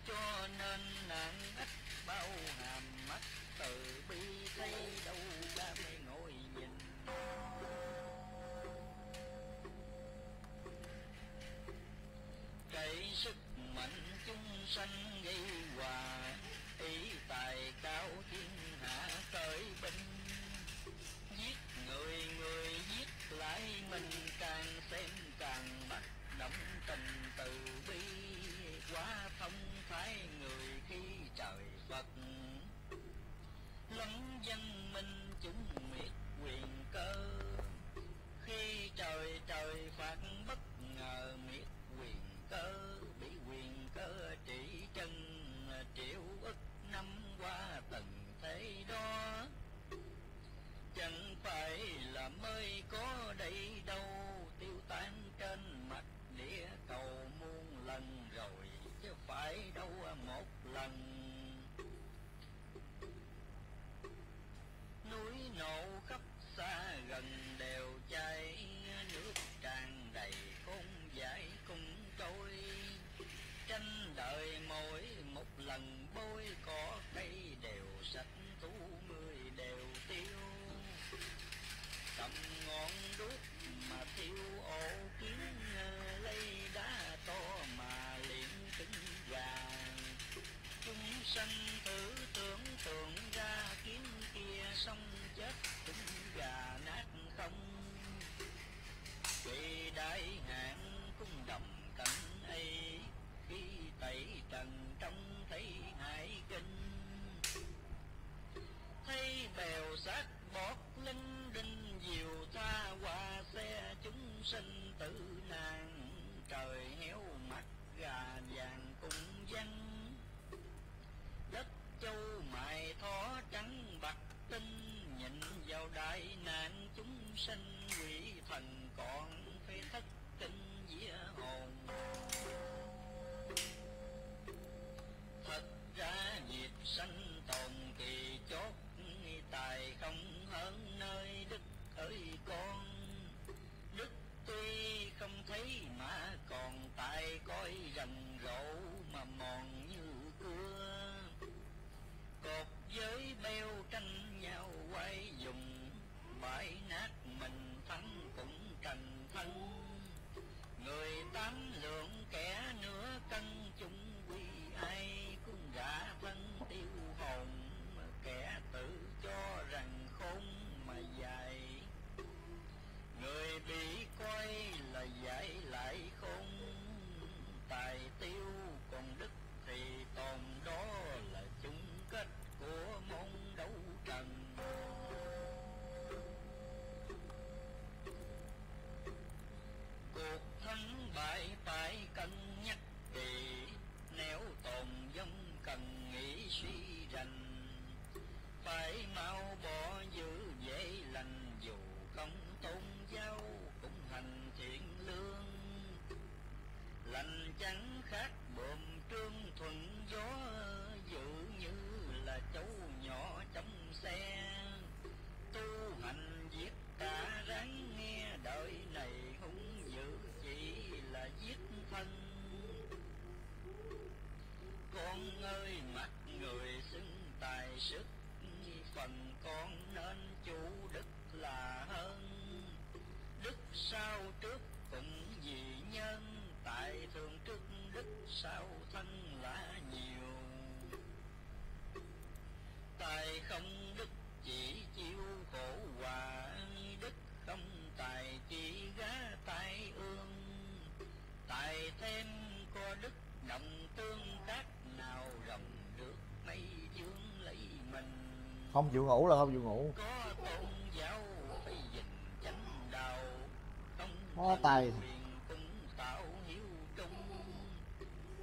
Speaker 1: Cho nên nạn ít bao hàm, mắt từ bi thấy đâu ra mới ngồi nhìn. Cậy sức mạnh chúng sanh gây hòa, ý tài cao thiên hạ cởi binh. Giết người người giết lại mình, càng xem càng bắt động tình từ bi. Quá thông thái người khi trời Phật, lắm dân minh chúng miệt quyền cơ. Khi trời trời phạt bất ngờ miệt quyền cơ, bị quyền cơ trị chân triệu ức năm qua từng thế đó. Chẳng phải là mới có đây đâu, tiêu tan trên mặt địa cầu muôn lần rồi, chứ phải đâu một lần. Núi nổ khắp xa gần đều cháy, nước tràn đầy khôn giải cùng trôi. Tranh đời mỗi một lần bôi cỏ cây đều sạch, thú người đều tiêu. Cầm ngọn đuốc mà thiêu ổ kiến, lấy đá to mà luyện trứng gà. Chúng sanh thử tưởng tượng ra kiến kia xong chết trứng gà nát không. Vì đại hạn cũng đồng cảnh ấy, khi tẩy trần trông thấy hải kinh. Thấy bèo xác bọt linh đinh diều tha qua xe, chúng sinh tử nan. Trời héo mặt gà vàng cùng dân, đất châu mài thó trắng bạc tinh. Nhìn vào đại nạn chúng sinh, quỷ thần còn phải thất kinh vía hồn. Thật ra nghiệp sanh tồn kỳ chót, tài không hơn nơi đức ơi con. Đức tuy không thấy mà còn, tài coi rầm rộ mà mòn như cưa. Cột giới beo tranh nhau quay dùng, bãi nát mình sao thân lạ nhiều. Tài không đức chỉ chiêu khổ hòa, đức không tài chỉ gá tai ương. Tài thêm có đức đồng tương, khác nào rồng được mây dương lấy mình.
Speaker 2: Không chịu ngủ là không chịu ngủ.
Speaker 1: Có tôn giáo phải dình chánh đạo, không
Speaker 2: Có tài
Speaker 1: cũng tạo hiếu trung.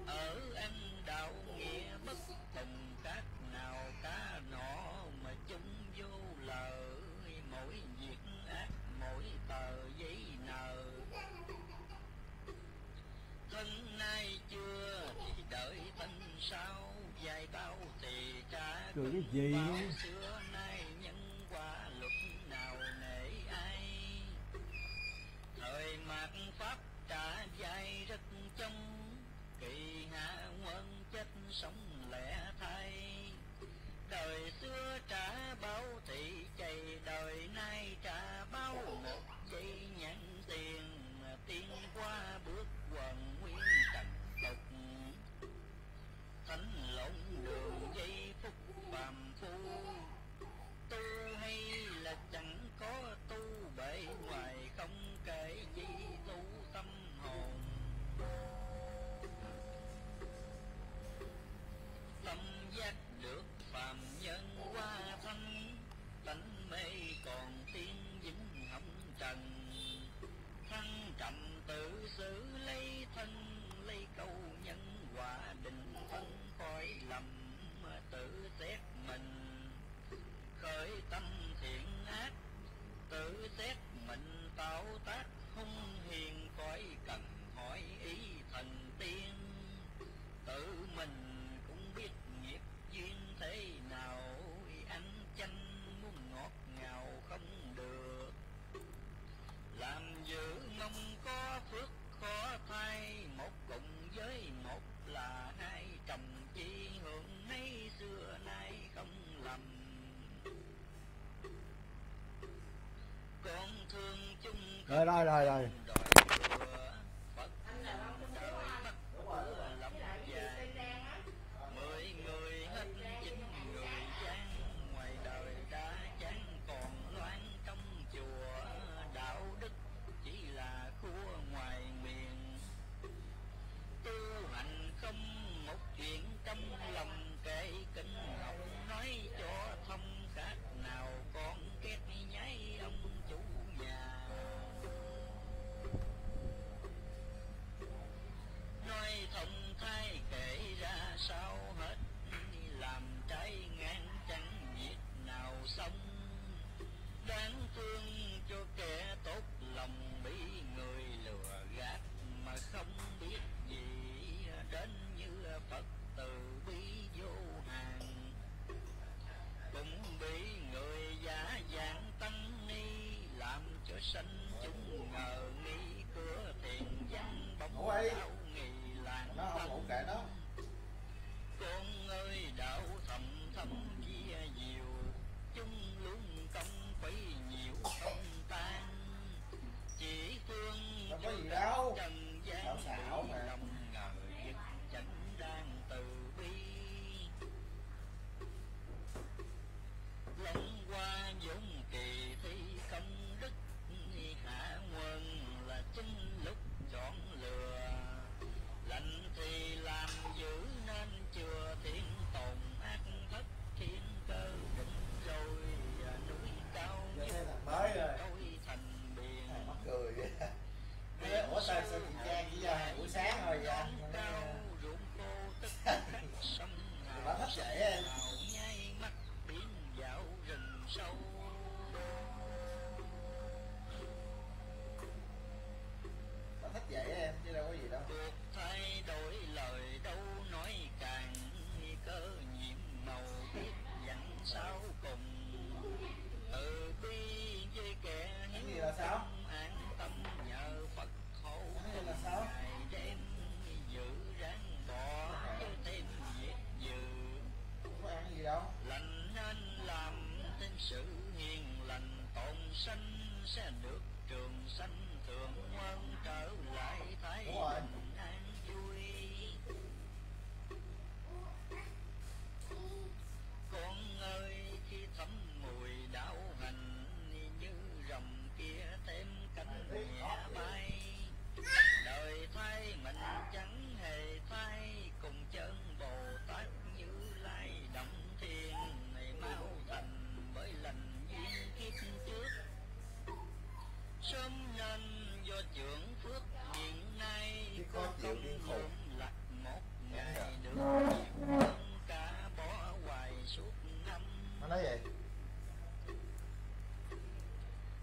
Speaker 1: Ở ăn đạo nghĩa bất cùng, khác nào cá nọ mà chúng vô lờ. Mỗi việc ác mỗi tờ giấy nợ, thân nay chưa thì đợi thân sau. Dài bao thì trả
Speaker 2: cười cái gì
Speaker 1: bao xưa nay nhân qua luật nào nể ai. Thời mạt pháp trả dài rất trong, kỳ hạ quân chết sống lẻ thay. Đời xưa trả bao thì chạy, đời nay trả bao một giây nhãn tiền. Tiên qua bước quần nguyên trần tục, thánh lộn đường giây phút phàm phu. Tu hay là chẳng có tu, bề ngoài không kể gì tu tâm hồn. Tâm giác được phàm nhân qua thanh, tánh mê còn tiên dính hồng trần. Thăng trầm tự xử lấy thân, lấy câu nhân quả định thân khỏi lầm. Tự xét mình khởi tâm thiện ác, tự xét mình tạo tác hung hiền, khỏi cần hỏi ý thần tiên. Tự mình cũng biết nghiệp duyên thế nào, ăn chanh muốn ngọt ngào không được. Làm giữ mong có phước khó thay, một cùng với một là hai. Chồng chi hưởng nấy xưa nay không lầm. Con thương chung
Speaker 2: rồi.
Speaker 1: đòi vừa, Phật nằm đời bắt của lòng vàng. 10 người hết 9 người gian, ngoài đời đã chán còn loan trong chùa. Đạo đức chỉ là khua ngoài miền, tu hành không một chuyện trong lòng. Kể kinh học nói cho thông, khác nào con két nháy ông chủ nhà. Nói thông thay kể ra sao hết, làm trái ngang chẳng việc nào xong. Đáng thương cho kẻ tốt lòng, bị người lừa gạt mà không biết gì. Đến như Phật từ bi vô hạn, cũng bị người giả dạng tăng ni, làm cho sanh chúng ngờ nghi. Cửa tiền văn bóng đạo nghi làng tâm. Con ơi đạo thầm thầm chia diệu, chúng luôn công phải nhiều không tan. Chỉ phương
Speaker 2: đâu có gì đâu,
Speaker 1: trần gian bị lòng ngờ vực, chẳng đang từ bi. Long qua dũng kỳ thi công đức, hạ nguồn là chính lúc chọn lừa. Lành thì làm giữ nên chưa thiên tồn, ác thất thiên cơ định rồi. Núi cao như đôi thành biển,
Speaker 2: mắc cười vậy. Ủa sao chị Trang chỉ giờ buổi sáng thôi vậy?
Speaker 1: cao ruộng khô tất cả sông
Speaker 2: Bà
Speaker 1: hào.
Speaker 2: thích vậy em.
Speaker 1: Nhai mắt biển dạo rừng sâu.
Speaker 2: Bà thích vậy em chứ đâu có gì đâu.
Speaker 1: Cuộc thay đổi lời đâu nói càng, cơ nhiệm màu biết dặn sao cùng. Từ bi với kẻ
Speaker 2: Cái gì là sao?
Speaker 1: an tâm nhờ Phật hộ.
Speaker 2: Cái gì là sao?
Speaker 1: Ngày đêm giữ ráng bỏ, chứ thêm việc dữ.
Speaker 2: Không có ăn gì đâu.
Speaker 1: Lành nên làm thêm sự hiền lành, tồn sanh sẽ được trường sanh. Thượng quân trở lại thái bình an vui. sớm nên do trưởng phước hiện nay
Speaker 2: Chứ
Speaker 1: có
Speaker 2: khó chịu
Speaker 1: công
Speaker 2: điên khùng.
Speaker 1: lương lạc một ngày được
Speaker 2: Nó
Speaker 1: nhiều hơn cả bỏ hoài suốt năm.
Speaker 2: nói vậy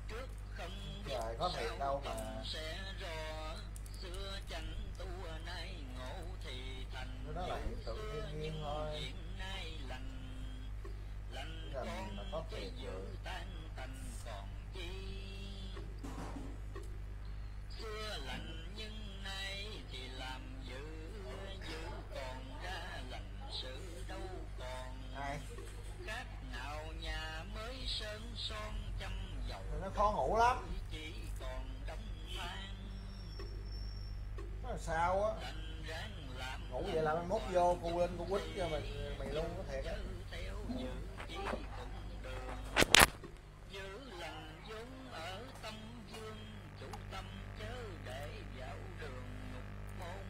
Speaker 1: Trước không biết
Speaker 2: trời có thiệt
Speaker 1: sao
Speaker 2: đâu mà
Speaker 1: tâm sẽ rõ, xưa chẳng tu nay ngộ thì thành.
Speaker 2: đó là hiện tượng
Speaker 1: Xưa
Speaker 2: thiên nhiên
Speaker 1: nhưng
Speaker 2: thôi.
Speaker 1: hiện nay lành lành
Speaker 2: Chứ làm
Speaker 1: con
Speaker 2: mà có
Speaker 1: chứ
Speaker 2: thiệt
Speaker 1: giữ
Speaker 2: được.
Speaker 1: tan tành còn chi. Xưa lành nhưng nay thì làm dữ dữ còn ra lành sự đâu còn.
Speaker 2: Ai
Speaker 1: Khác nào nhà mới sơn son trăm dầu
Speaker 2: nó khó ngủ lắm.
Speaker 1: chỉ còn đống than.
Speaker 2: Nó là sao á
Speaker 1: Đành ráng làm
Speaker 2: ngủ vậy là mai mốt vô cô lên cô quýt cho mày luôn có thiệt á.
Speaker 1: theo giữ chỉ cùng đường. Giữ lành vốn ở tâm dương, chủ tâm chớ để vào đường ngục môn.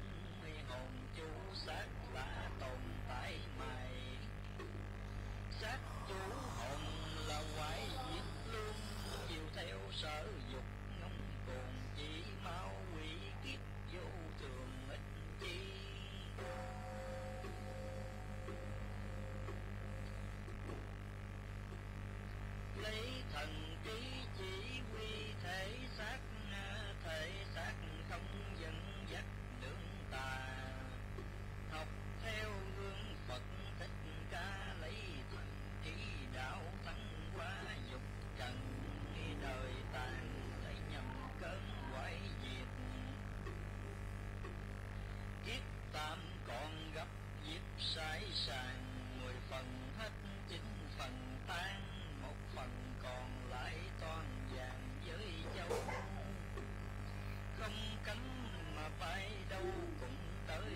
Speaker 1: Hồn chủ xác là tồn tại mày, xác chủ hồn là quái diệt luôn. Chiều theo sở dục ngông cuồng chỉ mau quỷ kiếp vô thường ít chi. Lấy thần trí chỉ huy thể xác không dẫn dắt nương tà. Học theo gương Phật Thích Ca, lấy thần trí đạo thắng qua dục trần. Đời tàn lấy nhầm cơn quái diệt, kiếp tạm còn gặp dịp sai sàng. 10 phần hết 9 phần tan, 1 phần còn lại toàn vàng với dâu. Không cánh mà bay đâu cũng tới,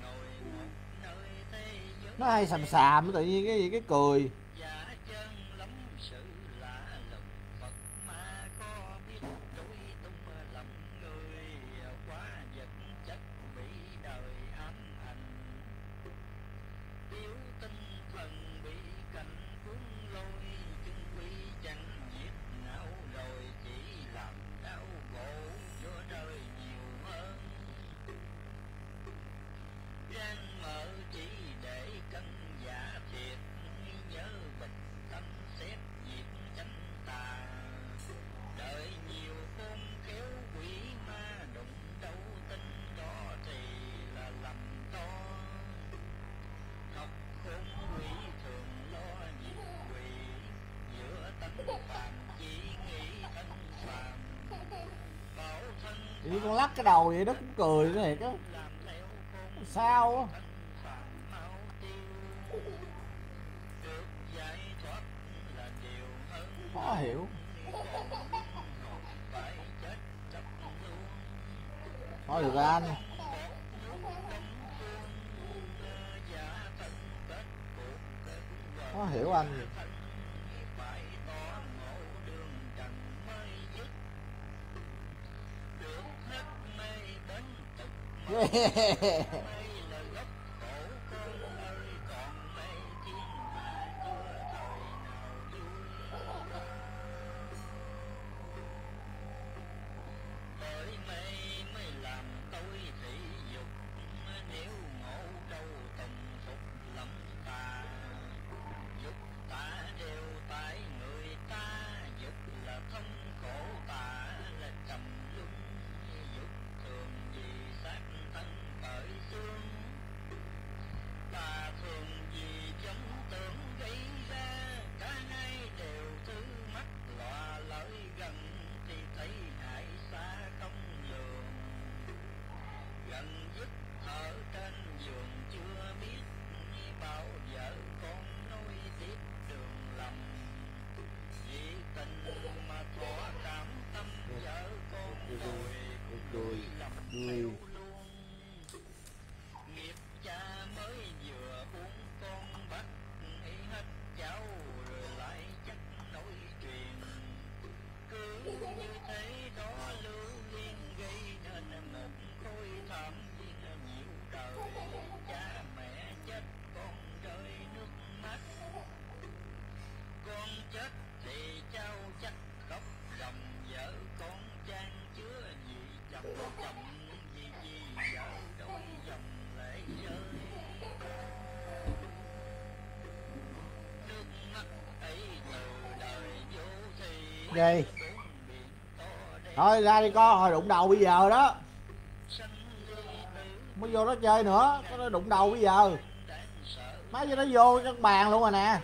Speaker 1: ngồi một nơi thế giới.
Speaker 2: Nó hay sàm sàm tự nhiên cái gì cái cười.
Speaker 1: Giả chân lắm sự lạ lùng, Phật ma có biết đối tung lầm người. Quá vật chất bị đời ám ảnh, yếu tinh thần bị cảnh cuốn lôi. Chung quy chẳng giết não rồi chỉ làm đau khổ cho đời nhiều hơn. Ráng mở chỉ để cân giả thiệt, nhớ bình tâm xét diệt chánh tà. Đợi nhiều khôn khéo quỷ ma đụng đâu tin đó thì là lầm to. Học khôn quỷ thường lo diệt quỷ, giữa tánh phàm chỉ nghĩ thân phàm. Bảo thân
Speaker 2: Tự con lắc cái đầu vậy đó cũng cười nó thiệt á.
Speaker 1: làm theo khôn
Speaker 2: Sao á
Speaker 1: thân phàm mau tiêu. Được giải thoát là điều hơn,
Speaker 2: khó hiểu.
Speaker 1: phải chết chấp luôn.
Speaker 2: Thôi được rồi anh.
Speaker 1: Bọt nước đông phương, giả thân kết cuộc kết
Speaker 2: Khó hiểu anh.
Speaker 1: thân. Phải tỏ ngộ đường trần mới dứt, được hết mê đến tục mây. Mây là gốc khổ con ơi, còn mê thiên hạ chưa thời nào vui. Bởi mê mới làm tôi thị dục, nếu ngộ đâu tùng phục lắm ta. Dục ta đều tại người ta, dục là thống khổ ta là trầm luân. Dục thường vì xác thân bởi xương, ta thường vì giống tưởng gây ra. Cả hai đều thứ mắt lọa lợi gần, thì thấy hại xa không lường. Gần dứt thở trên giường chưa biết, bao vợ con nối tiếp đường lầm. Vì tình mà thỏa cảm tâm vợ con rồi
Speaker 2: Cười
Speaker 1: lầm
Speaker 2: cười.
Speaker 1: theo luôn. Nghiệp cha mới vừa uống con bắt hết cháu, rồi lại chắc nối truyền. Cứ như thế đó lưu liên gây nên một khối thảm viên nhiều đời. Cha mẹ chết con rơi nước mắt, con chết thì cháu chắc khóc ròng. Vợ con
Speaker 2: Gì? Thôi ra đi con, hồi đụng đầu bây giờ đó. Mới vô đó chơi nữa, có nó đụng đầu bây giờ. Má cho nó vô trong bàn luôn rồi nè.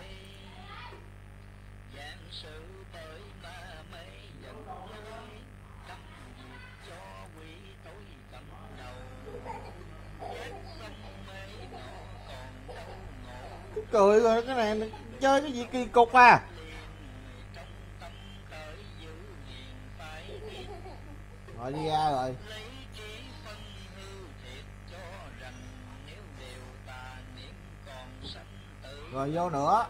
Speaker 2: Cười rồi cái này chơi cái gì kỳ cục à. Rồi đi ra rồi. Rồi vô nữa.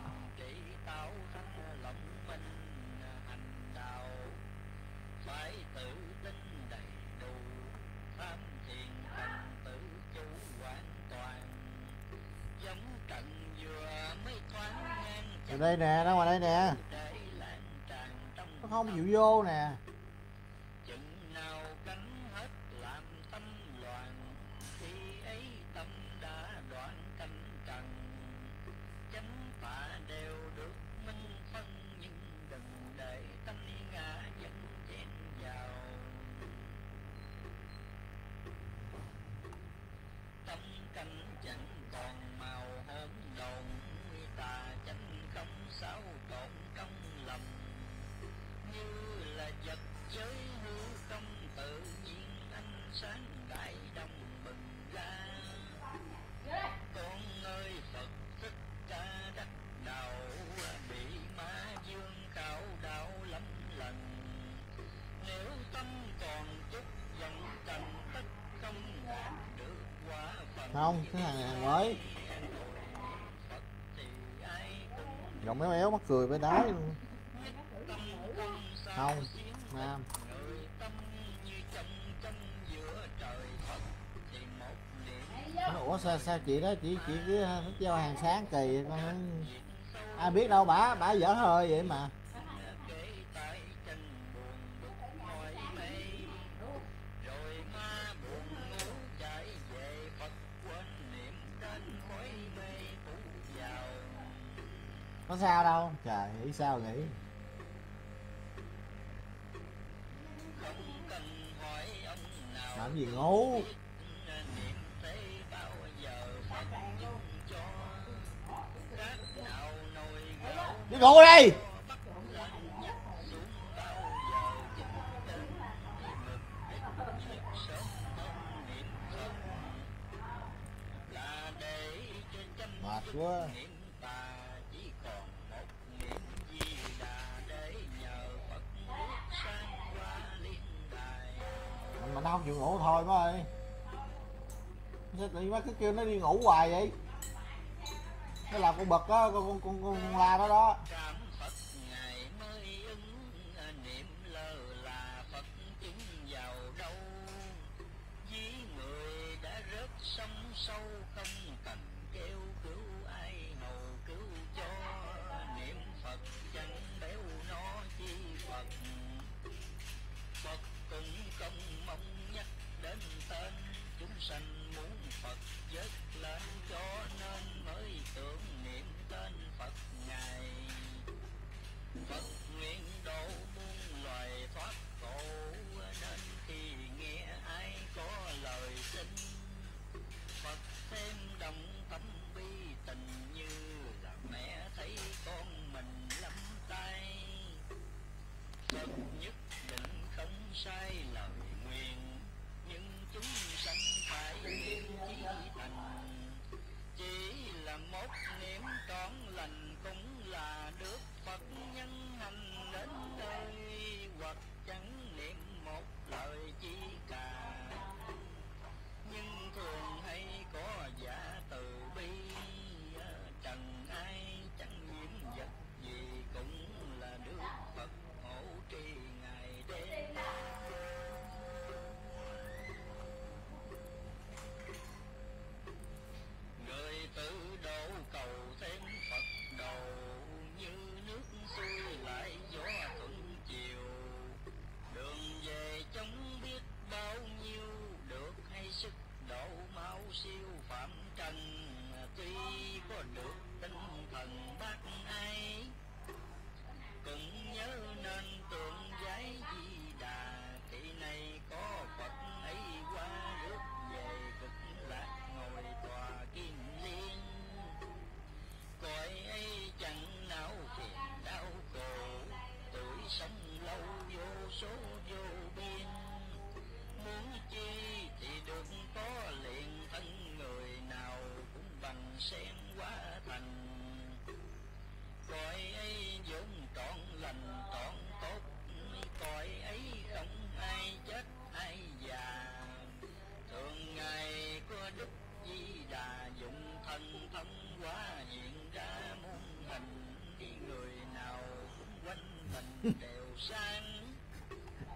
Speaker 2: Ở đây nè, nó ngoài đây nè. Nó không chịu vô nè. Không, cái thằng mới giọng méo méo mắc cười với đái luôn. Không Nam. Ủa sao chị đó chị cứ thích giao hàng sáng kỳ con. Ai biết đâu, bả dở hơi vậy mà. Có sao đâu, trời nghĩ sao nghĩ. Làm gì ngu. Đi ngủ đi. Mệt quá. Mà nó không chịu ngủ thôi má ơi. Sao tự nhiên má cứ kêu nó đi ngủ hoài vậy? Nó làm con bực á, con la đó đó.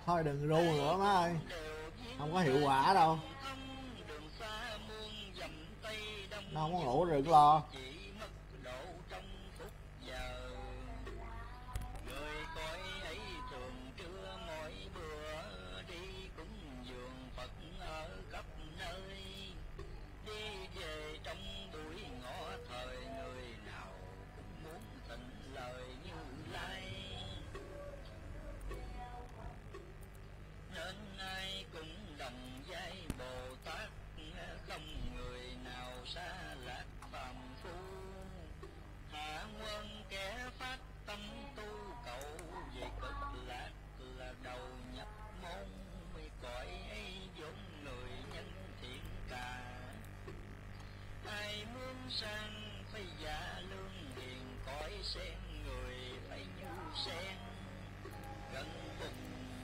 Speaker 2: Thôi đừng ru nữa má ơi,
Speaker 1: đều viên
Speaker 2: không có hiệu quả đâu.
Speaker 1: thông đường xa muôn dặm tây đông,
Speaker 2: Nó không có ngủ đừng lo.
Speaker 1: chỉ mất độ trong phút giờ. Người coi ấy thường trưa mỗi bữa đi cúng dường Phật ở khắp nơi, đi về trong buổi ngõ thời người nào cũng muốn thịnh lời Như Lai, nên ai cũng đồng vai Bồ Tát, không người nào xa lạc phàm phu. Hạ quân kẻ phát tâm tu cầu về cực lạc là đầu nhập môn, cõi ấy vốn người nhân thiện cả. Ai muốn sang phải giả lương hiền, cõi sen người phải như sen, gần bùn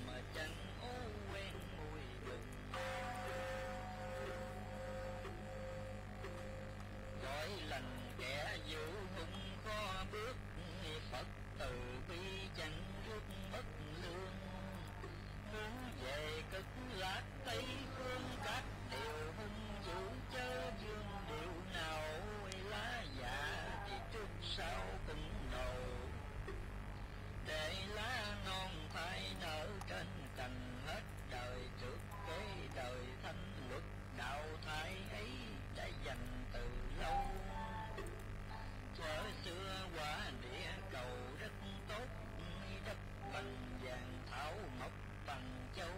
Speaker 1: mà chẳng ô quen mùi bùn. Cõi lành kẻ giữ hung khó bước, Phật từ bi chẳng rước mất lương. Muốn về cực lạc Tây phương, các điều hung dữ chớ dương điệu nào, lá dạ thì trước sau cũng đầu, để lá non thay nở trên cành hết đời trước kế đời thanh luật đạo thái ấy đã dành từ lâu. Thuở xưa quả địa cầu rất tốt, đất bằng vàng thảo mộc bằng châu,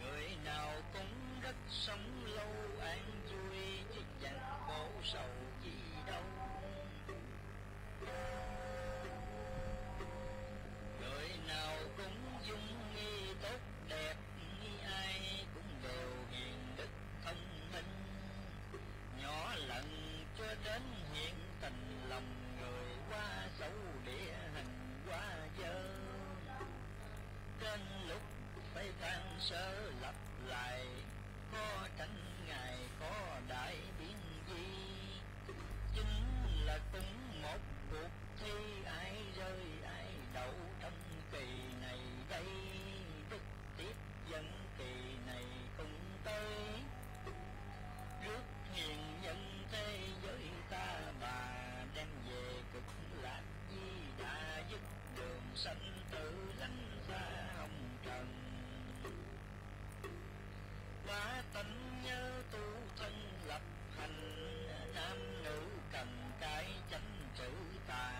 Speaker 1: người nào cũng rất sống lâu an vui, chứ chẳng khổ sầu gì đâu. Người nào cũng dung nghi tốt đẹp, ai cũng đều hiền đức thông minh, nhỏ lần cho đến hiện tình lòng người, quá xấu địa hình quá dơ. Đến lúc phải than sơ lập lại, có tránh ngày có đại biến di, chính là cũng một cuộc thi ai rơi ai đậu trong kỳ này đây. Đức tiếp dẫn kỳ này cũng tới, rước hiền nhân thế giới ta bà, đem về cực lạc di đà, dứt đường sanh tử lánh xa hồng trần. Quá tánh nhớ tu thân lập hành, nam nữ cần cái chánh chữ tà,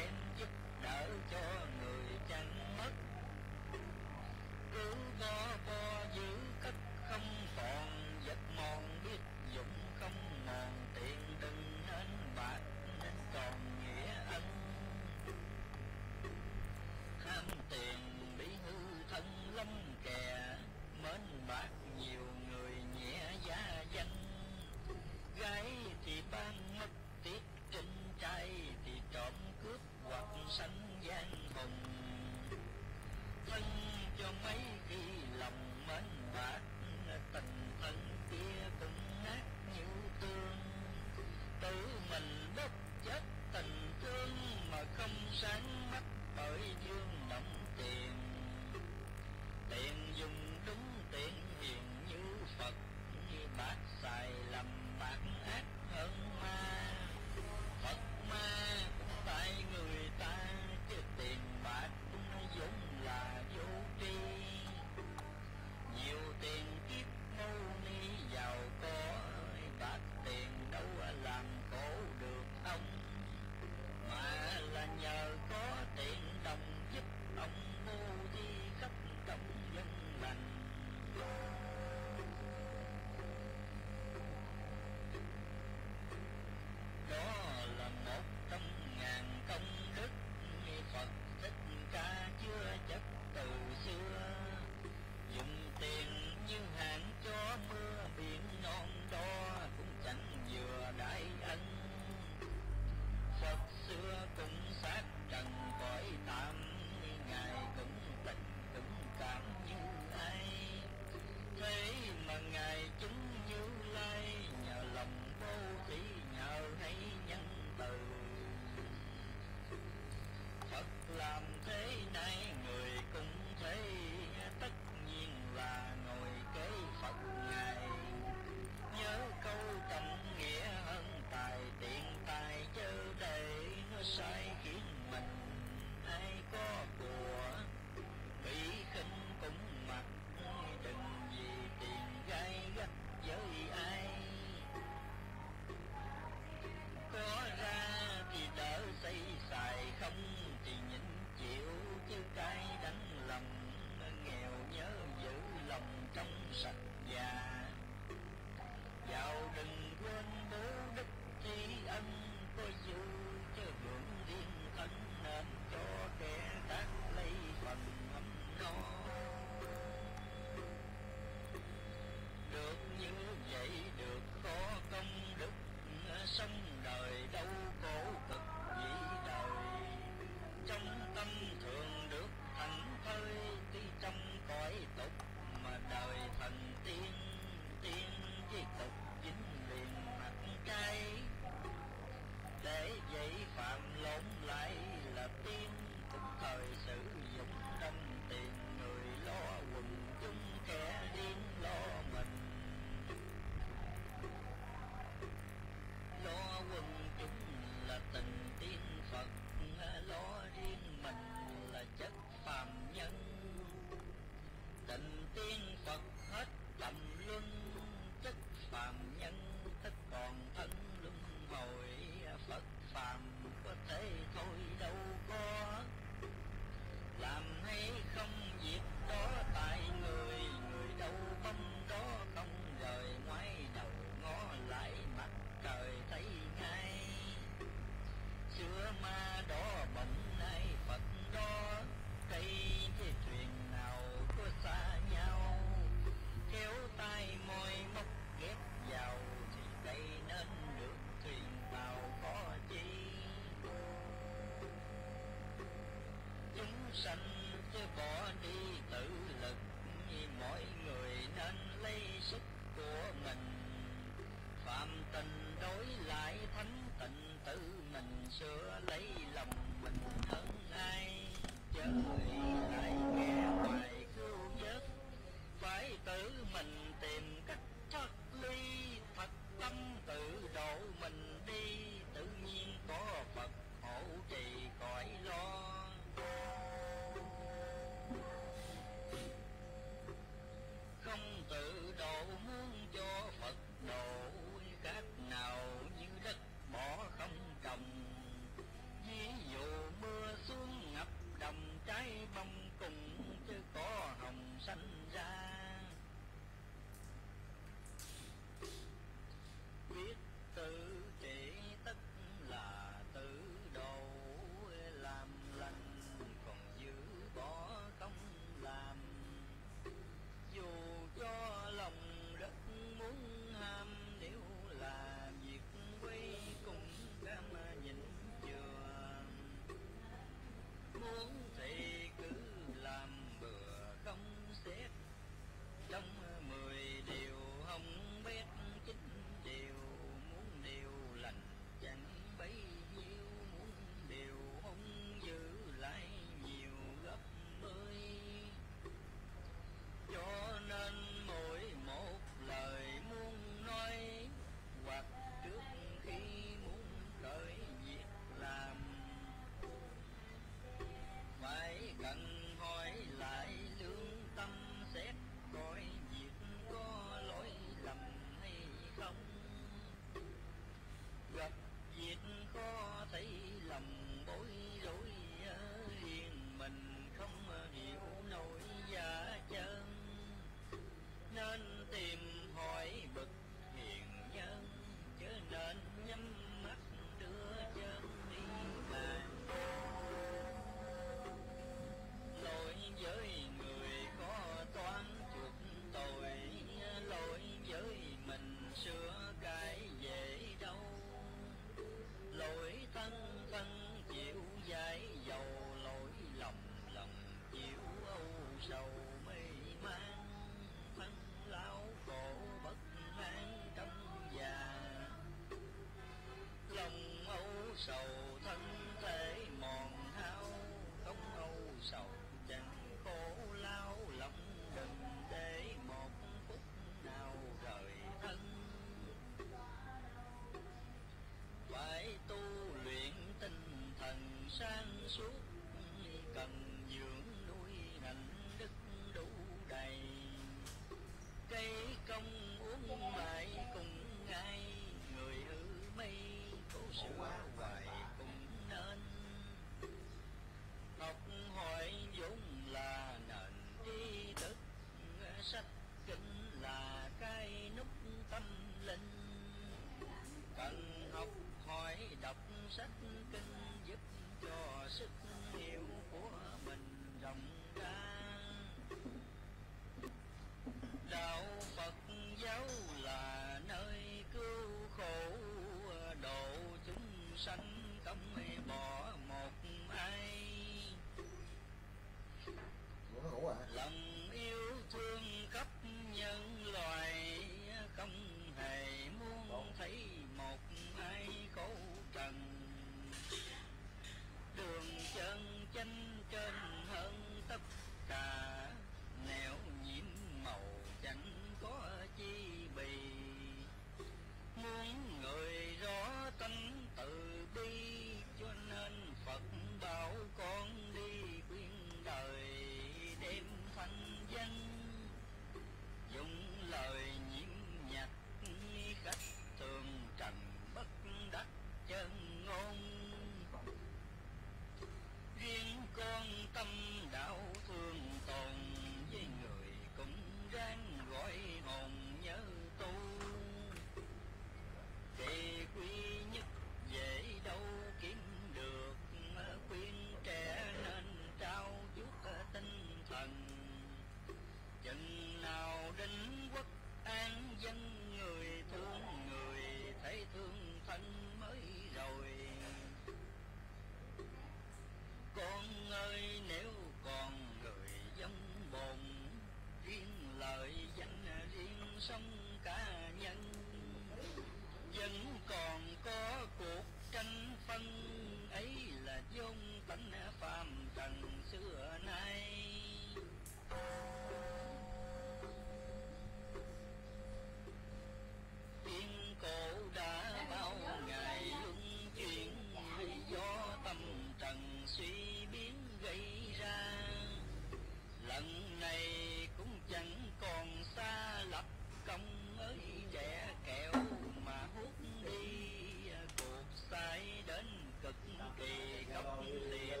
Speaker 1: kỳ cấp liệt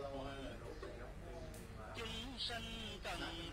Speaker 1: chúng sanh cần